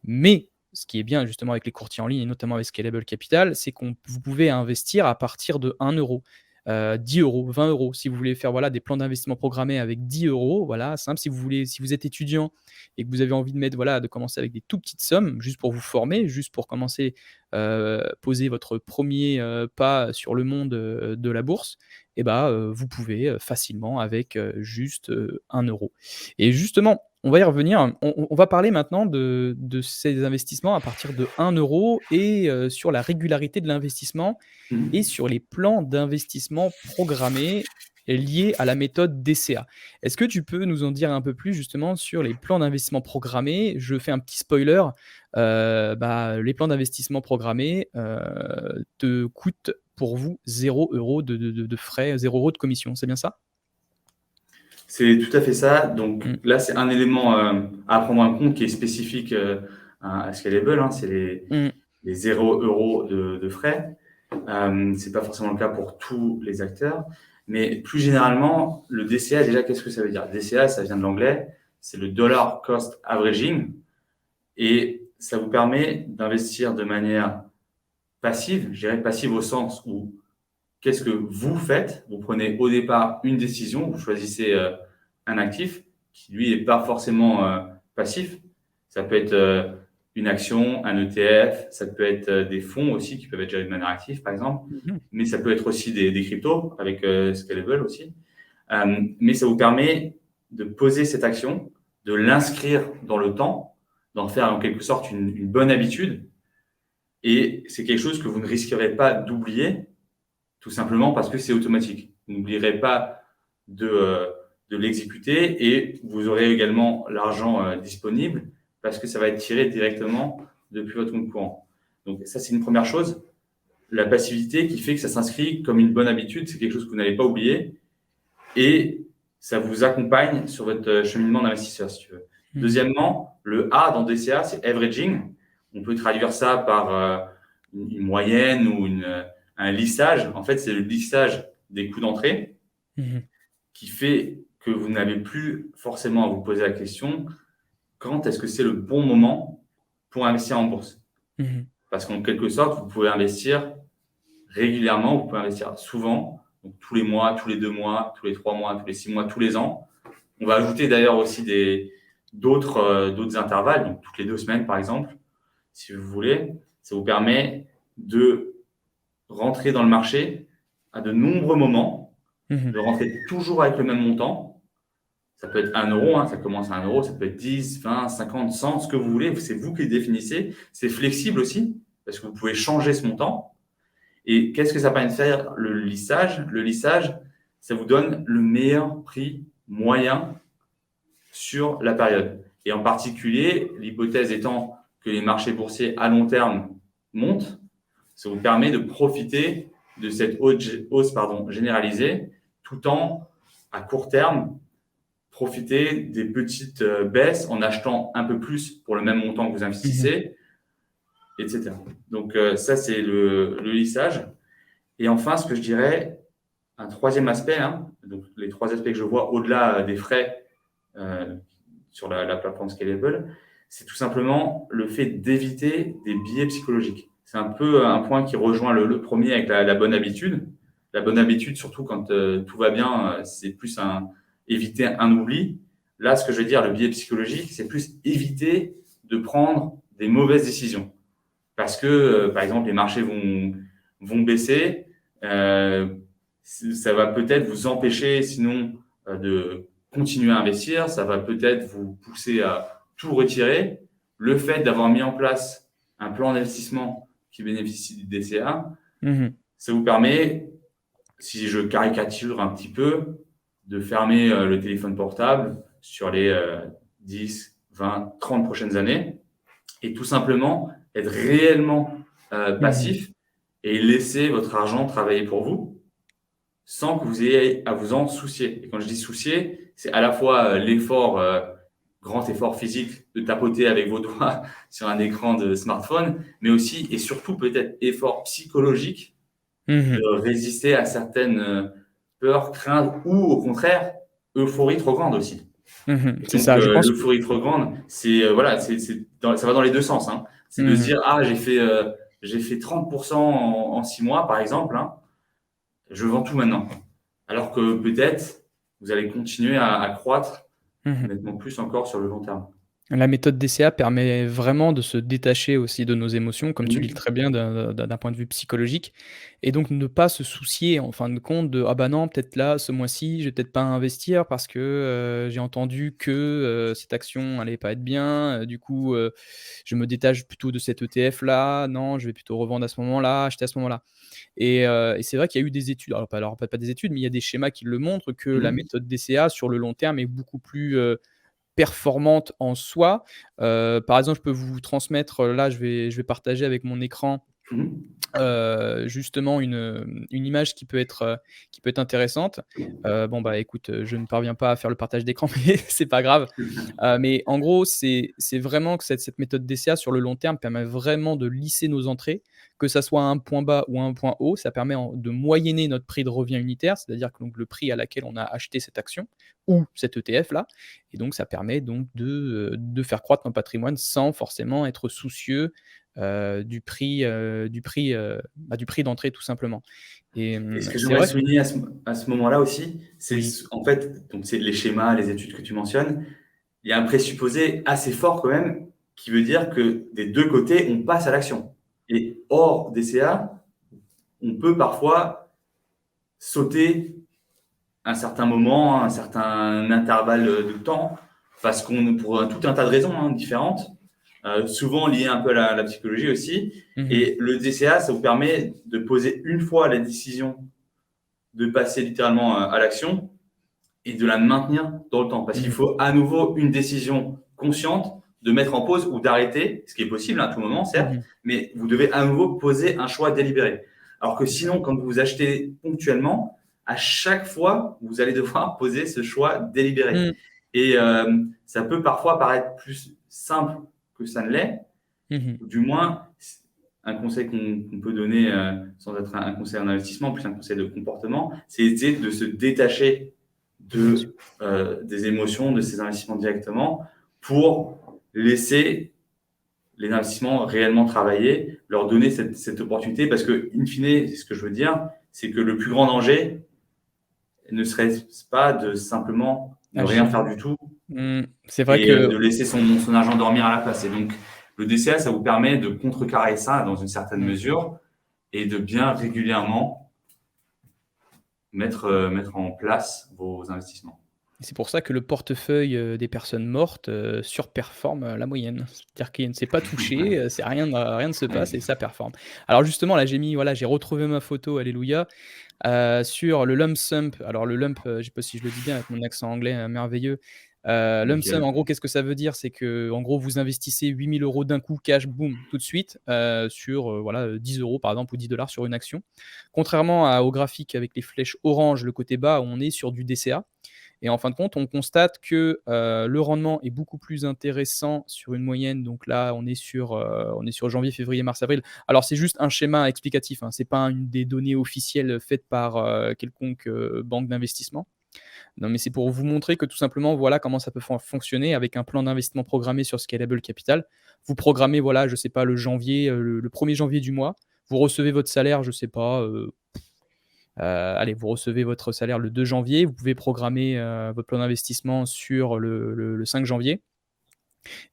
Mais ce qui est bien justement avec les courtiers en ligne et notamment avec Scalable Capital, c'est vous pouvez investir à partir de 1 €. 10 euros, 20 euros. Si vous voulez faire voilà, des plans d'investissement programmés avec 10 euros, voilà, simple. Si vous êtes étudiant et que vous avez envie de mettre, voilà, de commencer avec des tout petites sommes, juste pour vous former, juste pour commencer, poser votre premier pas sur le monde de la bourse, et bah, vous pouvez facilement avec juste 1 euro. Et justement, on va y revenir. On va parler maintenant de ces investissements à partir de 1 euro et sur la régularité de l'investissement et Mhm. sur les plans d'investissement programmés liés à la méthode DCA. Est-ce que tu peux nous en dire un peu plus justement sur les plans d'investissement programmés? Je fais un petit spoiler, bah, les plans d'investissement programmés, te coûtent pour vous 0 € de frais, 0 € de commission, c'est bien ça? C'est tout à fait ça. Donc Mmh. là, c'est un élément à prendre en compte qui est spécifique à Scalable, hein, c'est Mmh. les 0 € de frais. C'est pas forcément le cas pour tous les acteurs. Mais plus généralement, le DCA, déjà, qu'est-ce que ça veut dire? DCA, ça vient de l'anglais, c'est le Dollar Cost Averaging. Et ça vous permet d'investir de manière passive, je dirais passive au sens où qu'est-ce que vous faites? Vous prenez au départ une décision, vous choisissez un actif qui, lui, n'est pas forcément passif. Ça peut être une action, un ETF, ça peut être des fonds aussi qui peuvent être gérés de manière active, par exemple, Mmh. mais ça peut être aussi des cryptos avec Scalable aussi. Mais ça vous permet de poser cette action, de l'inscrire dans le temps, d'en faire en quelque sorte une bonne habitude. Et c'est quelque chose que vous ne risquerez pas d'oublier tout simplement parce que c'est automatique. Vous n'oublierez pas de l'exécuter et vous aurez également l'argent disponible parce que ça va être tiré directement depuis votre compte courant. Donc ça, c'est une première chose. La passivité qui fait que ça s'inscrit comme une bonne habitude, c'est quelque chose que vous n'allez pas oublier et ça vous accompagne sur votre cheminement d'investisseur, si tu veux. Mmh. Deuxièmement, le A dans DCA, c'est averaging. On peut traduire ça par une moyenne ou un lissage. En fait, c'est le lissage des coûts d'entrée Mmh. qui fait que vous n'avez plus forcément à vous poser la question quand est-ce que c'est le bon moment pour investir en bourse. Mmh. Parce qu'en quelque sorte, vous pouvez investir régulièrement, vous pouvez investir souvent, donc tous les mois, tous les 2 mois, tous les 3 mois, tous les 6 mois, tous les ans. On va ajouter d'ailleurs aussi d'autres intervalles, donc toutes les 2 semaines par exemple, si vous voulez. Ça vous permet de rentrer dans le marché à de nombreux moments, Mmh. de rentrer toujours avec le même montant. Ça peut être 1 euro, hein, ça commence à 1 euro, ça peut être 10, 20, 50, 100, ce que vous voulez. C'est vous qui le définissez. C'est flexible aussi, parce que vous pouvez changer ce montant. Et qu'est-ce que ça permet de faire, le lissage? Le lissage, ça vous donne le meilleur prix moyen sur la période. Et en particulier, l'hypothèse étant que les marchés boursiers à long terme montent, ça vous permet de profiter de cette hausse généralisée, tout en, à court terme, profiter des petites baisses en achetant un peu plus pour le même montant que vous Mmh. investissez, etc. Donc ça, c'est le lissage. Et enfin, ce que je dirais, un troisième aspect, hein, donc les 3 aspects que je vois au-delà des frais euh, sur la plateforme Scalable, c'est tout simplement le fait d'éviter des biais psychologiques. C'est un peu un point qui rejoint le premier avec la bonne habitude. La bonne habitude, surtout quand tout va bien, c'est plus éviter un oubli. Là, ce que je veux dire, le biais psychologique, c'est plus éviter de prendre des mauvaises décisions. Parce que, par exemple, les marchés vont baisser. Ça va peut-être vous empêcher, sinon, de continuer à investir. Ça va peut-être vous pousser à tout retirer. Le fait d'avoir mis en place un plan d'investissement qui bénéficie du DCA, Mmh. ça vous permet, si je caricature un petit peu, de fermer le téléphone portable sur les 10, 20, 30 prochaines années et tout simplement être réellement Mmh. passif et laisser votre argent travailler pour vous sans que vous ayez à vous en soucier. Et quand je dis soucier, c'est à la fois l'effort, grand effort physique de tapoter avec vos doigts sur un écran de smartphone, mais aussi et surtout peut-être effort psychologique Mmh. de résister à certaines peurs, craintes ou au contraire, euphorie trop grande aussi. Mmh. Et C'est donc, ça, je pense. l'euphorie trop grande, c'est voilà, ça va dans les deux sens. Hein. C'est de se Mmh. dire, ah, j'ai fait 30% en 6 mois, par exemple. Hein. je vends tout maintenant. Alors que peut-être, vous allez continuer à croître nettement plus encore sur le long terme. La méthode DCA permet vraiment de se détacher aussi de nos émotions, comme tu le dis Mhm. très bien d'un point de vue psychologique et donc ne pas se soucier en fin de compte de: «Ah bah non, peut-être là, ce mois-ci, je vais peut-être pas investir parce que, j'ai entendu que, cette action allait pas être bien, du coup, je me détache plutôt de cet ETF là. Non, je vais plutôt revendre à ce moment-là, acheter à ce moment-là». Et c'est vrai qu'il y a eu des études, alors pas des études, mais il y a des schémas qui le montrent que la Mhm. méthode DCA sur le long terme est beaucoup plus, performante en soi. Par exemple, je peux vous transmettre, là, je vais partager avec mon écran, Mhm. justement une image qui peut être intéressante. Bon, bah, écoute, je ne parviens pas à faire le partage d'écran, mais c'est pas grave. Mais en gros, c'est vraiment que cette méthode DCA sur le long terme permet vraiment de lisser nos entrées, que ça soit un point bas ou un point haut. Ça permet de moyenner notre prix de revient unitaire, c'est-à-dire que donc le prix à laquelle on a acheté cette action ou cet ETF-là et donc ça permet donc de faire croître notre patrimoine sans forcément être soucieux, du prix d'entrée tout simplement Et ce que c'est j'aimerais vrai que souligner à ce moment-là aussi, c'est oui. en fait, donc c'est les schémas, les études que tu mentionnes, il y a un présupposé assez fort quand même qui veut dire que des deux côtés, on passe à l'action. Et hors DCA, on peut parfois sauter un certain moment, un certain intervalle de temps, parce qu'on pour tout un tas de raisons différentes, souvent liées un peu à la psychologie aussi. Mmh. Et le DCA, ça vous permet de poser une fois la décision de passer littéralement à l'action et de la maintenir dans le temps. Parce qu'il Mmh. faut à nouveau une décision consciente de mettre en pause ou d'arrêter, ce qui est possible à tout moment, certes, Mmh. mais vous devez à nouveau poser un choix délibéré. Alors que sinon, quand vous achetez ponctuellement, à chaque fois, vous allez devoir poser ce choix délibéré. Mmh. Et ça peut parfois paraître plus simple que ça ne l'est, Mmh. ou du moins, un conseil qu'on peut donner sans être un conseil en investissement, plus un conseil de comportement, c'est essayer de se détacher Bien sûr. des émotions, de ces investissements directement, pour laisser les investissements réellement travailler, leur donner cette opportunité, parce que, in fine, ce que je veux dire, c'est que le plus grand danger ne serait pas de simplement ne rien Agir. faire du tout C'est vrai et que de laisser son argent dormir à la place. Et donc, le DCA, ça vous permet de contrecarrer ça dans une certaine mmh. mesure et de bien régulièrement mettre en place vos investissements. Et c'est pour ça que le portefeuille, des personnes mortes, surperforme, la moyenne. C'est-à-dire qu'il ne s'est pas touché, c'est rien ne se passe et Ouais. ça performe. Alors justement là, j'ai retrouvé ma photo, alléluia, sur le lump sum. Alors le lump, je sais pas si je le dis bien avec mon accent anglais, merveilleux. Lump sum, Nickel. en gros, qu'est-ce que ça veut dire? C'est que en gros, vous investissez 8 000 € d'un coup cash, boum, tout de suite, sur, voilà, 10 € par exemple ou 10 sur une action. Contrairement au graphique avec les flèches orange, le côté bas, on est sur du DCA. Et en fin de compte, on constate que, le rendement est beaucoup plus intéressant sur une moyenne. Donc là, on est sur janvier, février, mars, avril. Alors c'est juste un schéma explicatif, hein, c'est pas une des données officielles faites par, quelconque, banque d'investissement. Non, mais c'est pour vous montrer que tout simplement, voilà comment ça peut fonctionner avec un plan d'investissement programmé sur Scalable Capital. Vous programmez, voilà, je sais pas, le janvier, le 1er janvier du mois. Vous recevez votre salaire, je sais pas, allez, vous recevez votre salaire le 2 janvier, vous pouvez programmer, votre plan d'investissement sur le 5 janvier.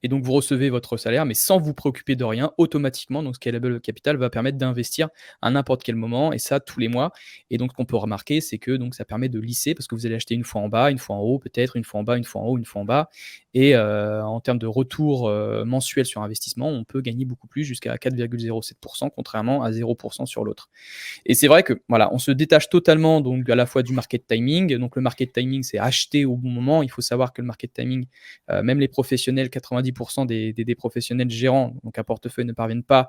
Et donc vous recevez votre salaire, mais sans vous préoccuper de rien, automatiquement. Donc Scalable Capital va permettre d'investir à n'importe quel moment, et ça tous les mois. Et donc ce qu'on peut remarquer, c'est que donc ça permet de lisser, parce que vous allez acheter une fois en bas, une fois en haut, peut-être une fois en bas, une fois en haut, une fois en bas. Et en termes de retour mensuel sur investissement, on peut gagner beaucoup plus, jusqu'à 4,07%, contrairement à 0% sur l'autre. Et c'est vrai que voilà, on se détache totalement donc à la fois du market timing. Donc le market timing, c'est acheter au bon moment. Il faut savoir que le market timing, même les professionnels, 90% des professionnels gérants, donc un portefeuille, ne parviennent pas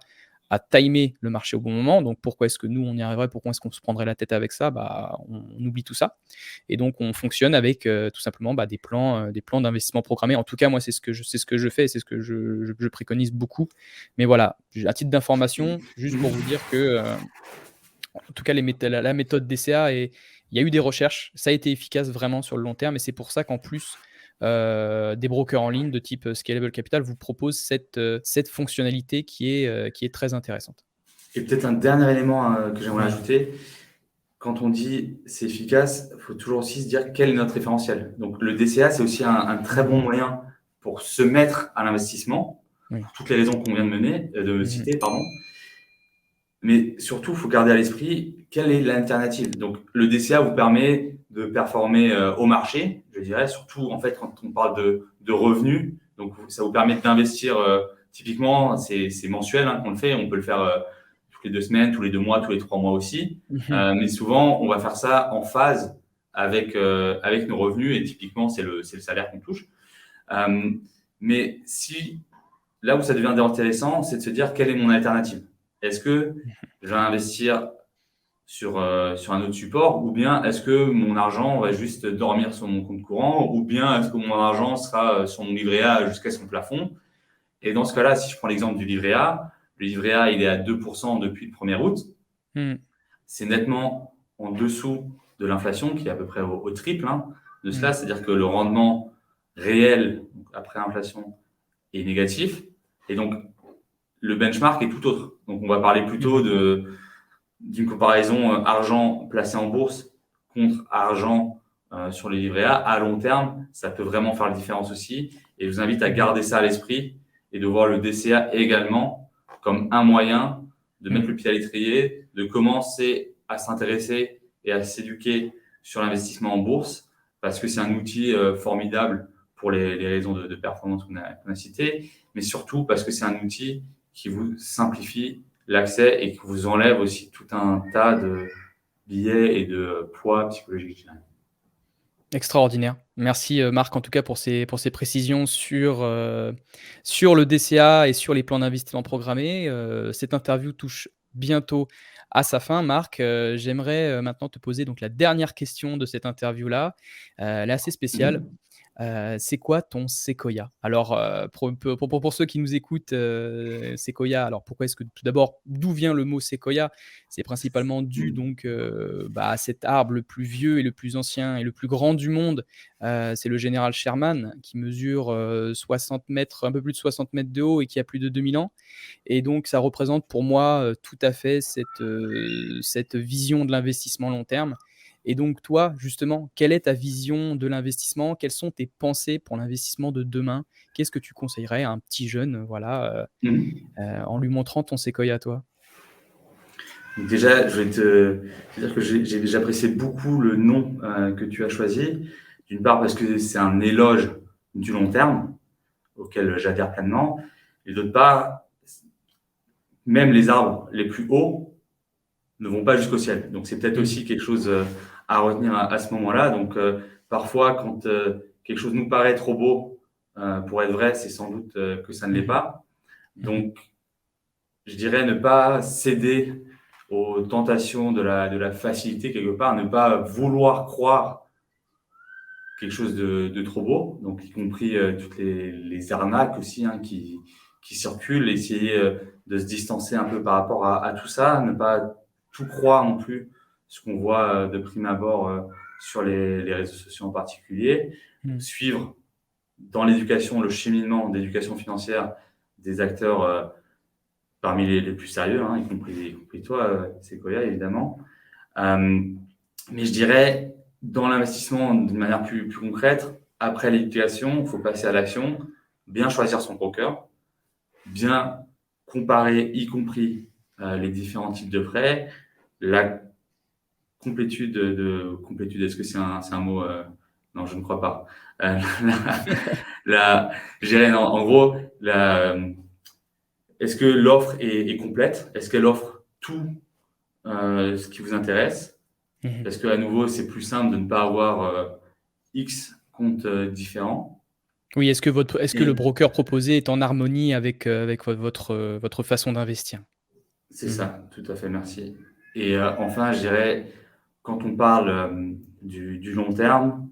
à timer le marché au bon moment. Donc pourquoi est-ce que nous, on y arriverait? Pourquoi est-ce qu'on se prendrait la tête avec ça? Bah, on oublie tout ça. Et donc on fonctionne avec, tout simplement, bah, des plans d'investissement programmés. En tout cas, moi, c'est ce que je fais et c'est ce que je préconise beaucoup. Mais voilà, à titre d'information, juste pour vous dire que, en tout cas, la méthode DCA, et il y a eu des recherches, ça a été efficace vraiment sur le long terme, et c'est pour ça qu'en plus, des brokers en ligne de type, Scalable Capital vous proposent cette fonctionnalité qui est très intéressante. Et peut-être un dernier élément que j'aimerais Oui. ajouter, quand on dit c'est efficace, il faut toujours aussi se dire quel est notre référentiel. Donc, le DCA, c'est aussi un très bon moyen pour se mettre à l'investissement, Oui. pour toutes les raisons qu'on vient de citer, pardon. Mais surtout, il faut garder à l'esprit quelle est l'alternative. Donc, le DCA vous permet de performer au marché, je dirais, surtout en fait quand on parle de revenus. Donc, ça vous permet d'investir. Typiquement, c'est mensuel qu'on le fait. On peut le faire toutes les 2 semaines, tous les 2 mois, tous les 3 mois aussi. Mais souvent, on va faire ça en phase avec nos revenus. Et typiquement, c'est le salaire qu'on touche. Mais si là où ça devient intéressant, c'est de se dire quelle est mon alternative. Est-ce que je vais investir sur un autre support, ou bien est-ce que mon argent va juste dormir sur mon compte courant, ou bien est-ce que mon argent sera sur mon livret A jusqu'à son plafond? Et dans ce cas-là, si je prends l'exemple du livret A, le livret A, il est à 2% depuis le 1er août. C'est nettement en dessous de l'inflation, qui est à peu près au triple de cela. C'est-à-dire que le rendement réel, après inflation, est négatif. Et donc, le benchmark est tout autre. Donc, on va parler plutôt d'une comparaison argent placé en bourse contre argent sur les livrets A. À long terme, ça peut vraiment faire la différence aussi. Et je vous invite à garder ça à l'esprit et de voir le DCA également comme un moyen de mettre le pied à l'étrier, de commencer à s'intéresser et à s'éduquer sur l'investissement en bourse, parce que c'est un outil formidable pour les raisons de performance qu'on a citées, mais surtout parce que c'est un outil qui vous simplifie l'accès et qui vous enlève aussi tout un tas de biais et de poids psychologiques. Extraordinaire. Merci Marc en tout cas pour ces précisions sur le DCA et sur les plans d'investissement programmés. Cette interview touche bientôt à sa fin. Marc, j'aimerais maintenant te poser donc la dernière question de cette interview-là. Elle est assez spéciale. C'est quoi ton séquoia? Alors, pour ceux qui nous écoutent, séquoia, alors pourquoi est-ce que tout d'abord, d'où vient le mot séquoia? C'est principalement dû donc à cet arbre le plus vieux et le plus ancien et le plus grand du monde. C'est le général Sherman qui mesure 60 mètres, un peu plus de 60 mètres de haut et qui a plus de 2000 ans. Et donc, ça représente pour moi tout à fait cette vision de l'investissement long terme. Et donc, toi, justement, quelle est ta vision de l'investissement? Quelles sont tes pensées pour l'investissement de demain? Qu'est-ce que tu conseillerais à un petit jeune, en lui montrant ton séquoia, toi? Donc déjà, je vais te dire que j'ai apprécié beaucoup le nom que tu as choisi. D'une part, parce que c'est un éloge du long terme, auquel j'adhère pleinement. Et d'autre part, même les arbres les plus hauts ne vont pas jusqu'au ciel. Donc, c'est peut-être aussi quelque chose à retenir à ce moment-là. Donc, parfois, quand quelque chose nous paraît trop beau pour être vrai, c'est sans doute que ça ne l'est pas. Donc, je dirais ne pas céder aux tentations de la facilité quelque part, ne pas vouloir croire quelque chose de trop beau, donc y compris toutes les arnaques aussi qui circulent, essayer de se distancer un peu par rapport à tout ça, ne pas tout croire non plus, ce qu'on voit de prime abord sur les réseaux sociaux en particulier, suivre dans l'éducation, le cheminement d'éducation financière des acteurs parmi les plus sérieux, y compris toi, Sequoia, évidemment. Mais je dirais, dans l'investissement d'une manière plus concrète, après l'éducation, il faut passer à l'action, bien choisir son broker, bien comparer, y compris les différents types de prêts, la complétude est-ce que c'est un mot non, je ne crois pas. Je dirais, non, en gros, est-ce que l'offre est complète? Est-ce qu'elle offre tout ce qui vous intéresse? Parce qu'à nouveau, c'est plus simple de ne pas avoir X comptes différents. Oui, est-ce que le broker proposé est en harmonie avec votre façon d'investir? C'est ça, tout à fait, merci. Et enfin, je dirais, quand on parle du long terme,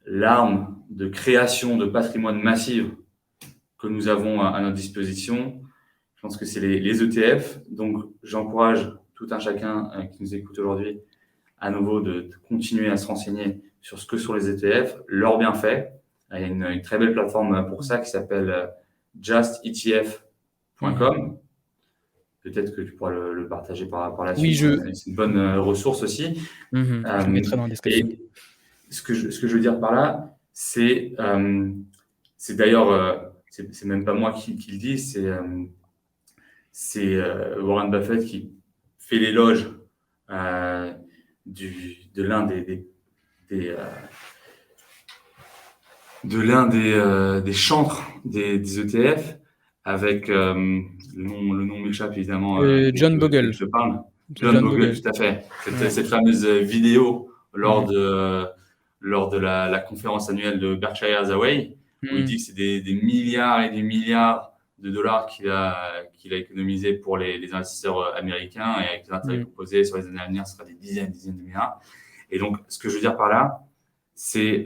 l'arme de création de patrimoine massif que nous avons à notre disposition, je pense que c'est les ETF. Donc, j'encourage tout un chacun qui nous écoute aujourd'hui à nouveau de continuer à se renseigner sur ce que sont les ETF, leurs bienfaits. Il y a une très belle plateforme pour ça qui s'appelle justetf.com. peut-être que tu pourras le partager par la Oui, suite. C'est une bonne ressource aussi. Je le mettrai dans la description. Et ce que je veux dire par là, c'est d'ailleurs, c'est même pas moi qui le dis, c'est Warren Buffett qui fait l'éloge de l'un des chantres des ETF avec le nom m'échappe évidemment. John Bogle. Je parle. John Bogle, tout à fait. Cette fameuse vidéo lors de la conférence annuelle de Berkshire Hathaway, où il dit que c'est des milliards et des milliards de dollars qu'il a économisé pour les investisseurs américains, et avec les intérêts proposés sur les années à venir, ce sera des dizaines de milliards. Et donc, ce que je veux dire par là, c'est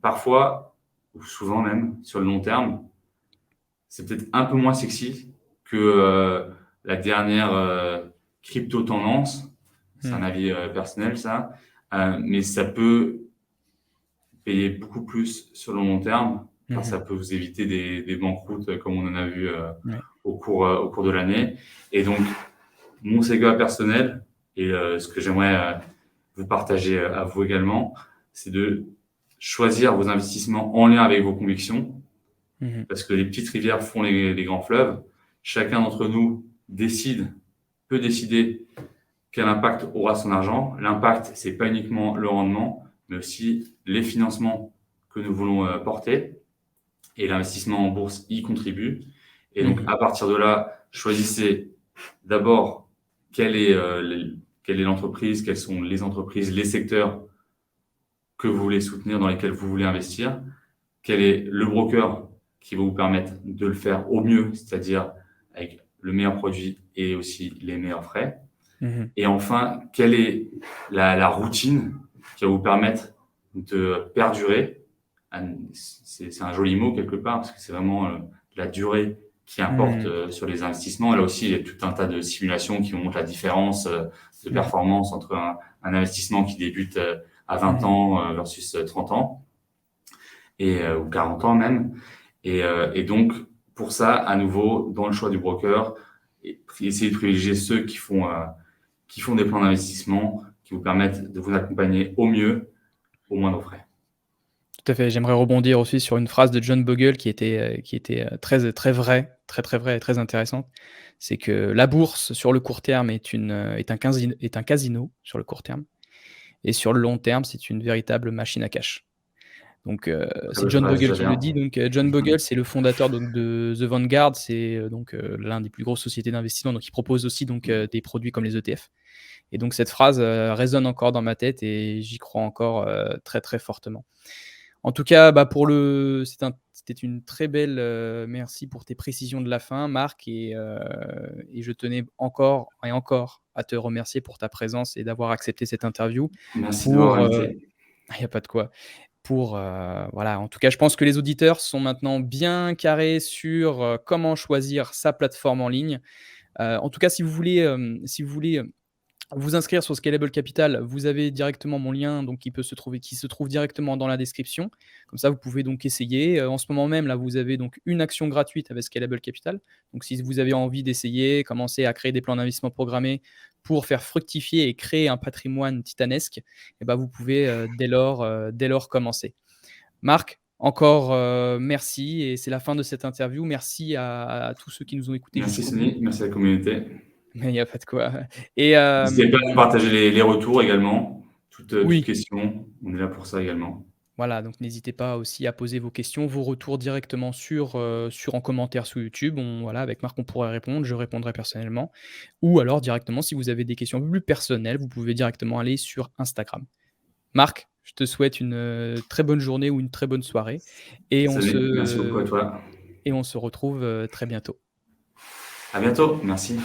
parfois, ou souvent même, sur le long terme, c'est peut-être un peu moins sexy que la dernière crypto-tendance. C'est un avis personnel, ça. Mais ça peut payer beaucoup plus sur le long terme, car ça peut vous éviter des banqueroutes comme on en a vu au cours de l'année. Et donc, mon Sega personnel, et ce que j'aimerais vous partager à vous également, c'est de choisir vos investissements en lien avec vos convictions, parce que les petites rivières font les grands fleuves. Chacun d'entre nous peut décider quel impact aura son argent. L'impact, c'est pas uniquement le rendement, mais aussi les financements que nous voulons porter. Et l'investissement en bourse y contribue. Et donc, à partir de là, choisissez d'abord quelle est l'entreprise, quelles sont les entreprises, les secteurs que vous voulez soutenir, dans lesquels vous voulez investir. Quel est le broker qui va vous permettre de le faire au mieux, c'est-à-dire avec le meilleur produit et aussi les meilleurs frais. Et enfin, quelle est la routine qui va vous permettre de perdurer. C'est un joli mot quelque part, parce que c'est vraiment la durée qui importe sur les investissements. Là aussi, il y a tout un tas de simulations qui montrent la différence de performance entre un investissement qui débute à 20 ans versus 30 ans, ou 40 ans même. Et donc, pour ça, à nouveau, dans le choix du broker, essayez de privilégier ceux qui font des plans d'investissement qui vous permettent de vous accompagner au mieux, au moindre frais. Tout à fait. J'aimerais rebondir aussi sur une phrase de John Bogle qui était très, très vraie, très vraie et très intéressante. C'est que la bourse, sur le court terme, est un casino sur le court terme. Et sur le long terme, c'est une véritable machine à cash. Donc, c'est John Bogle qui le dit. Donc, John Bogle, c'est le fondateur de The Vanguard. C'est l'un des plus grosses sociétés d'investissement. Donc, il propose aussi des produits comme les ETF. Et donc, cette phrase résonne encore dans ma tête et j'y crois encore très, très fortement. En tout cas, c'était une très belle. Merci pour tes précisions de la fin, Marc. Et je tenais encore et encore à te remercier pour ta présence et d'avoir accepté cette interview. Merci de m'avoir invité. Il n'y a pas de quoi. Voilà. En tout cas, je pense que les auditeurs sont maintenant bien carrés sur comment choisir sa plateforme en ligne. En tout cas, si vous voulez vous inscrire sur Scalable Capital, vous avez directement mon lien qui se trouve directement dans la description. Comme ça, vous pouvez donc essayer. En ce moment même, là, vous avez donc une action gratuite avec Scalable Capital. Donc, si vous avez envie d'essayer, commencer à créer des plans d'investissement programmés pour faire fructifier et créer un patrimoine titanesque, vous pouvez dès lors commencer. Marc, encore merci, et c'est la fin de cette interview. Merci à tous ceux qui nous ont écoutés. Merci Sonny, merci à la communauté. Mais il n'y a pas de quoi. N'hésitez pas à partager les retours également. Toute question, on est là pour ça également. Voilà, donc n'hésitez pas aussi à poser vos questions, vos retours directement en commentaire sous YouTube. Avec Marc, on pourrait répondre, je répondrai personnellement. Ou alors directement, si vous avez des questions un peu plus personnelles, vous pouvez directement aller sur Instagram. Marc, je te souhaite une très bonne journée ou une très bonne soirée. Merci beaucoup à toi. Et on se retrouve très bientôt. À bientôt, merci.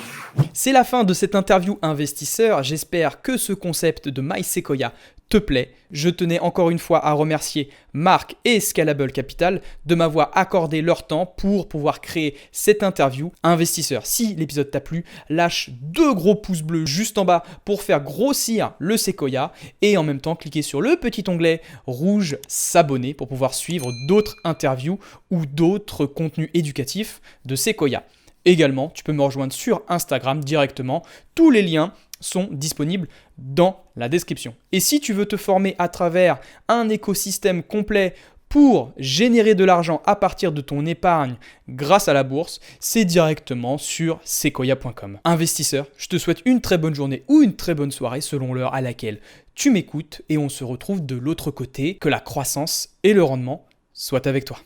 C'est la fin de cette interview investisseur. J'espère que ce concept de MySequoia te plaît. Je tenais encore une fois à remercier Marc et Scalable Capital de m'avoir accordé leur temps pour pouvoir créer cette interview. Investisseur, si l'épisode t'a plu, lâche 2 gros pouces bleus juste en bas pour faire grossir le Sequoia et en même temps cliquez sur le petit onglet rouge s'abonner pour pouvoir suivre d'autres interviews ou d'autres contenus éducatifs de Sequoia. Également, tu peux me rejoindre sur Instagram directement. Tous les liens sont disponibles dans la description. Et si tu veux te former à travers un écosystème complet pour générer de l'argent à partir de ton épargne grâce à la bourse, c'est directement sur sequoia.com. Investisseur, je te souhaite une très bonne journée ou une très bonne soirée selon l'heure à laquelle tu m'écoutes et on se retrouve de l'autre côté. Que la croissance et le rendement soient avec toi.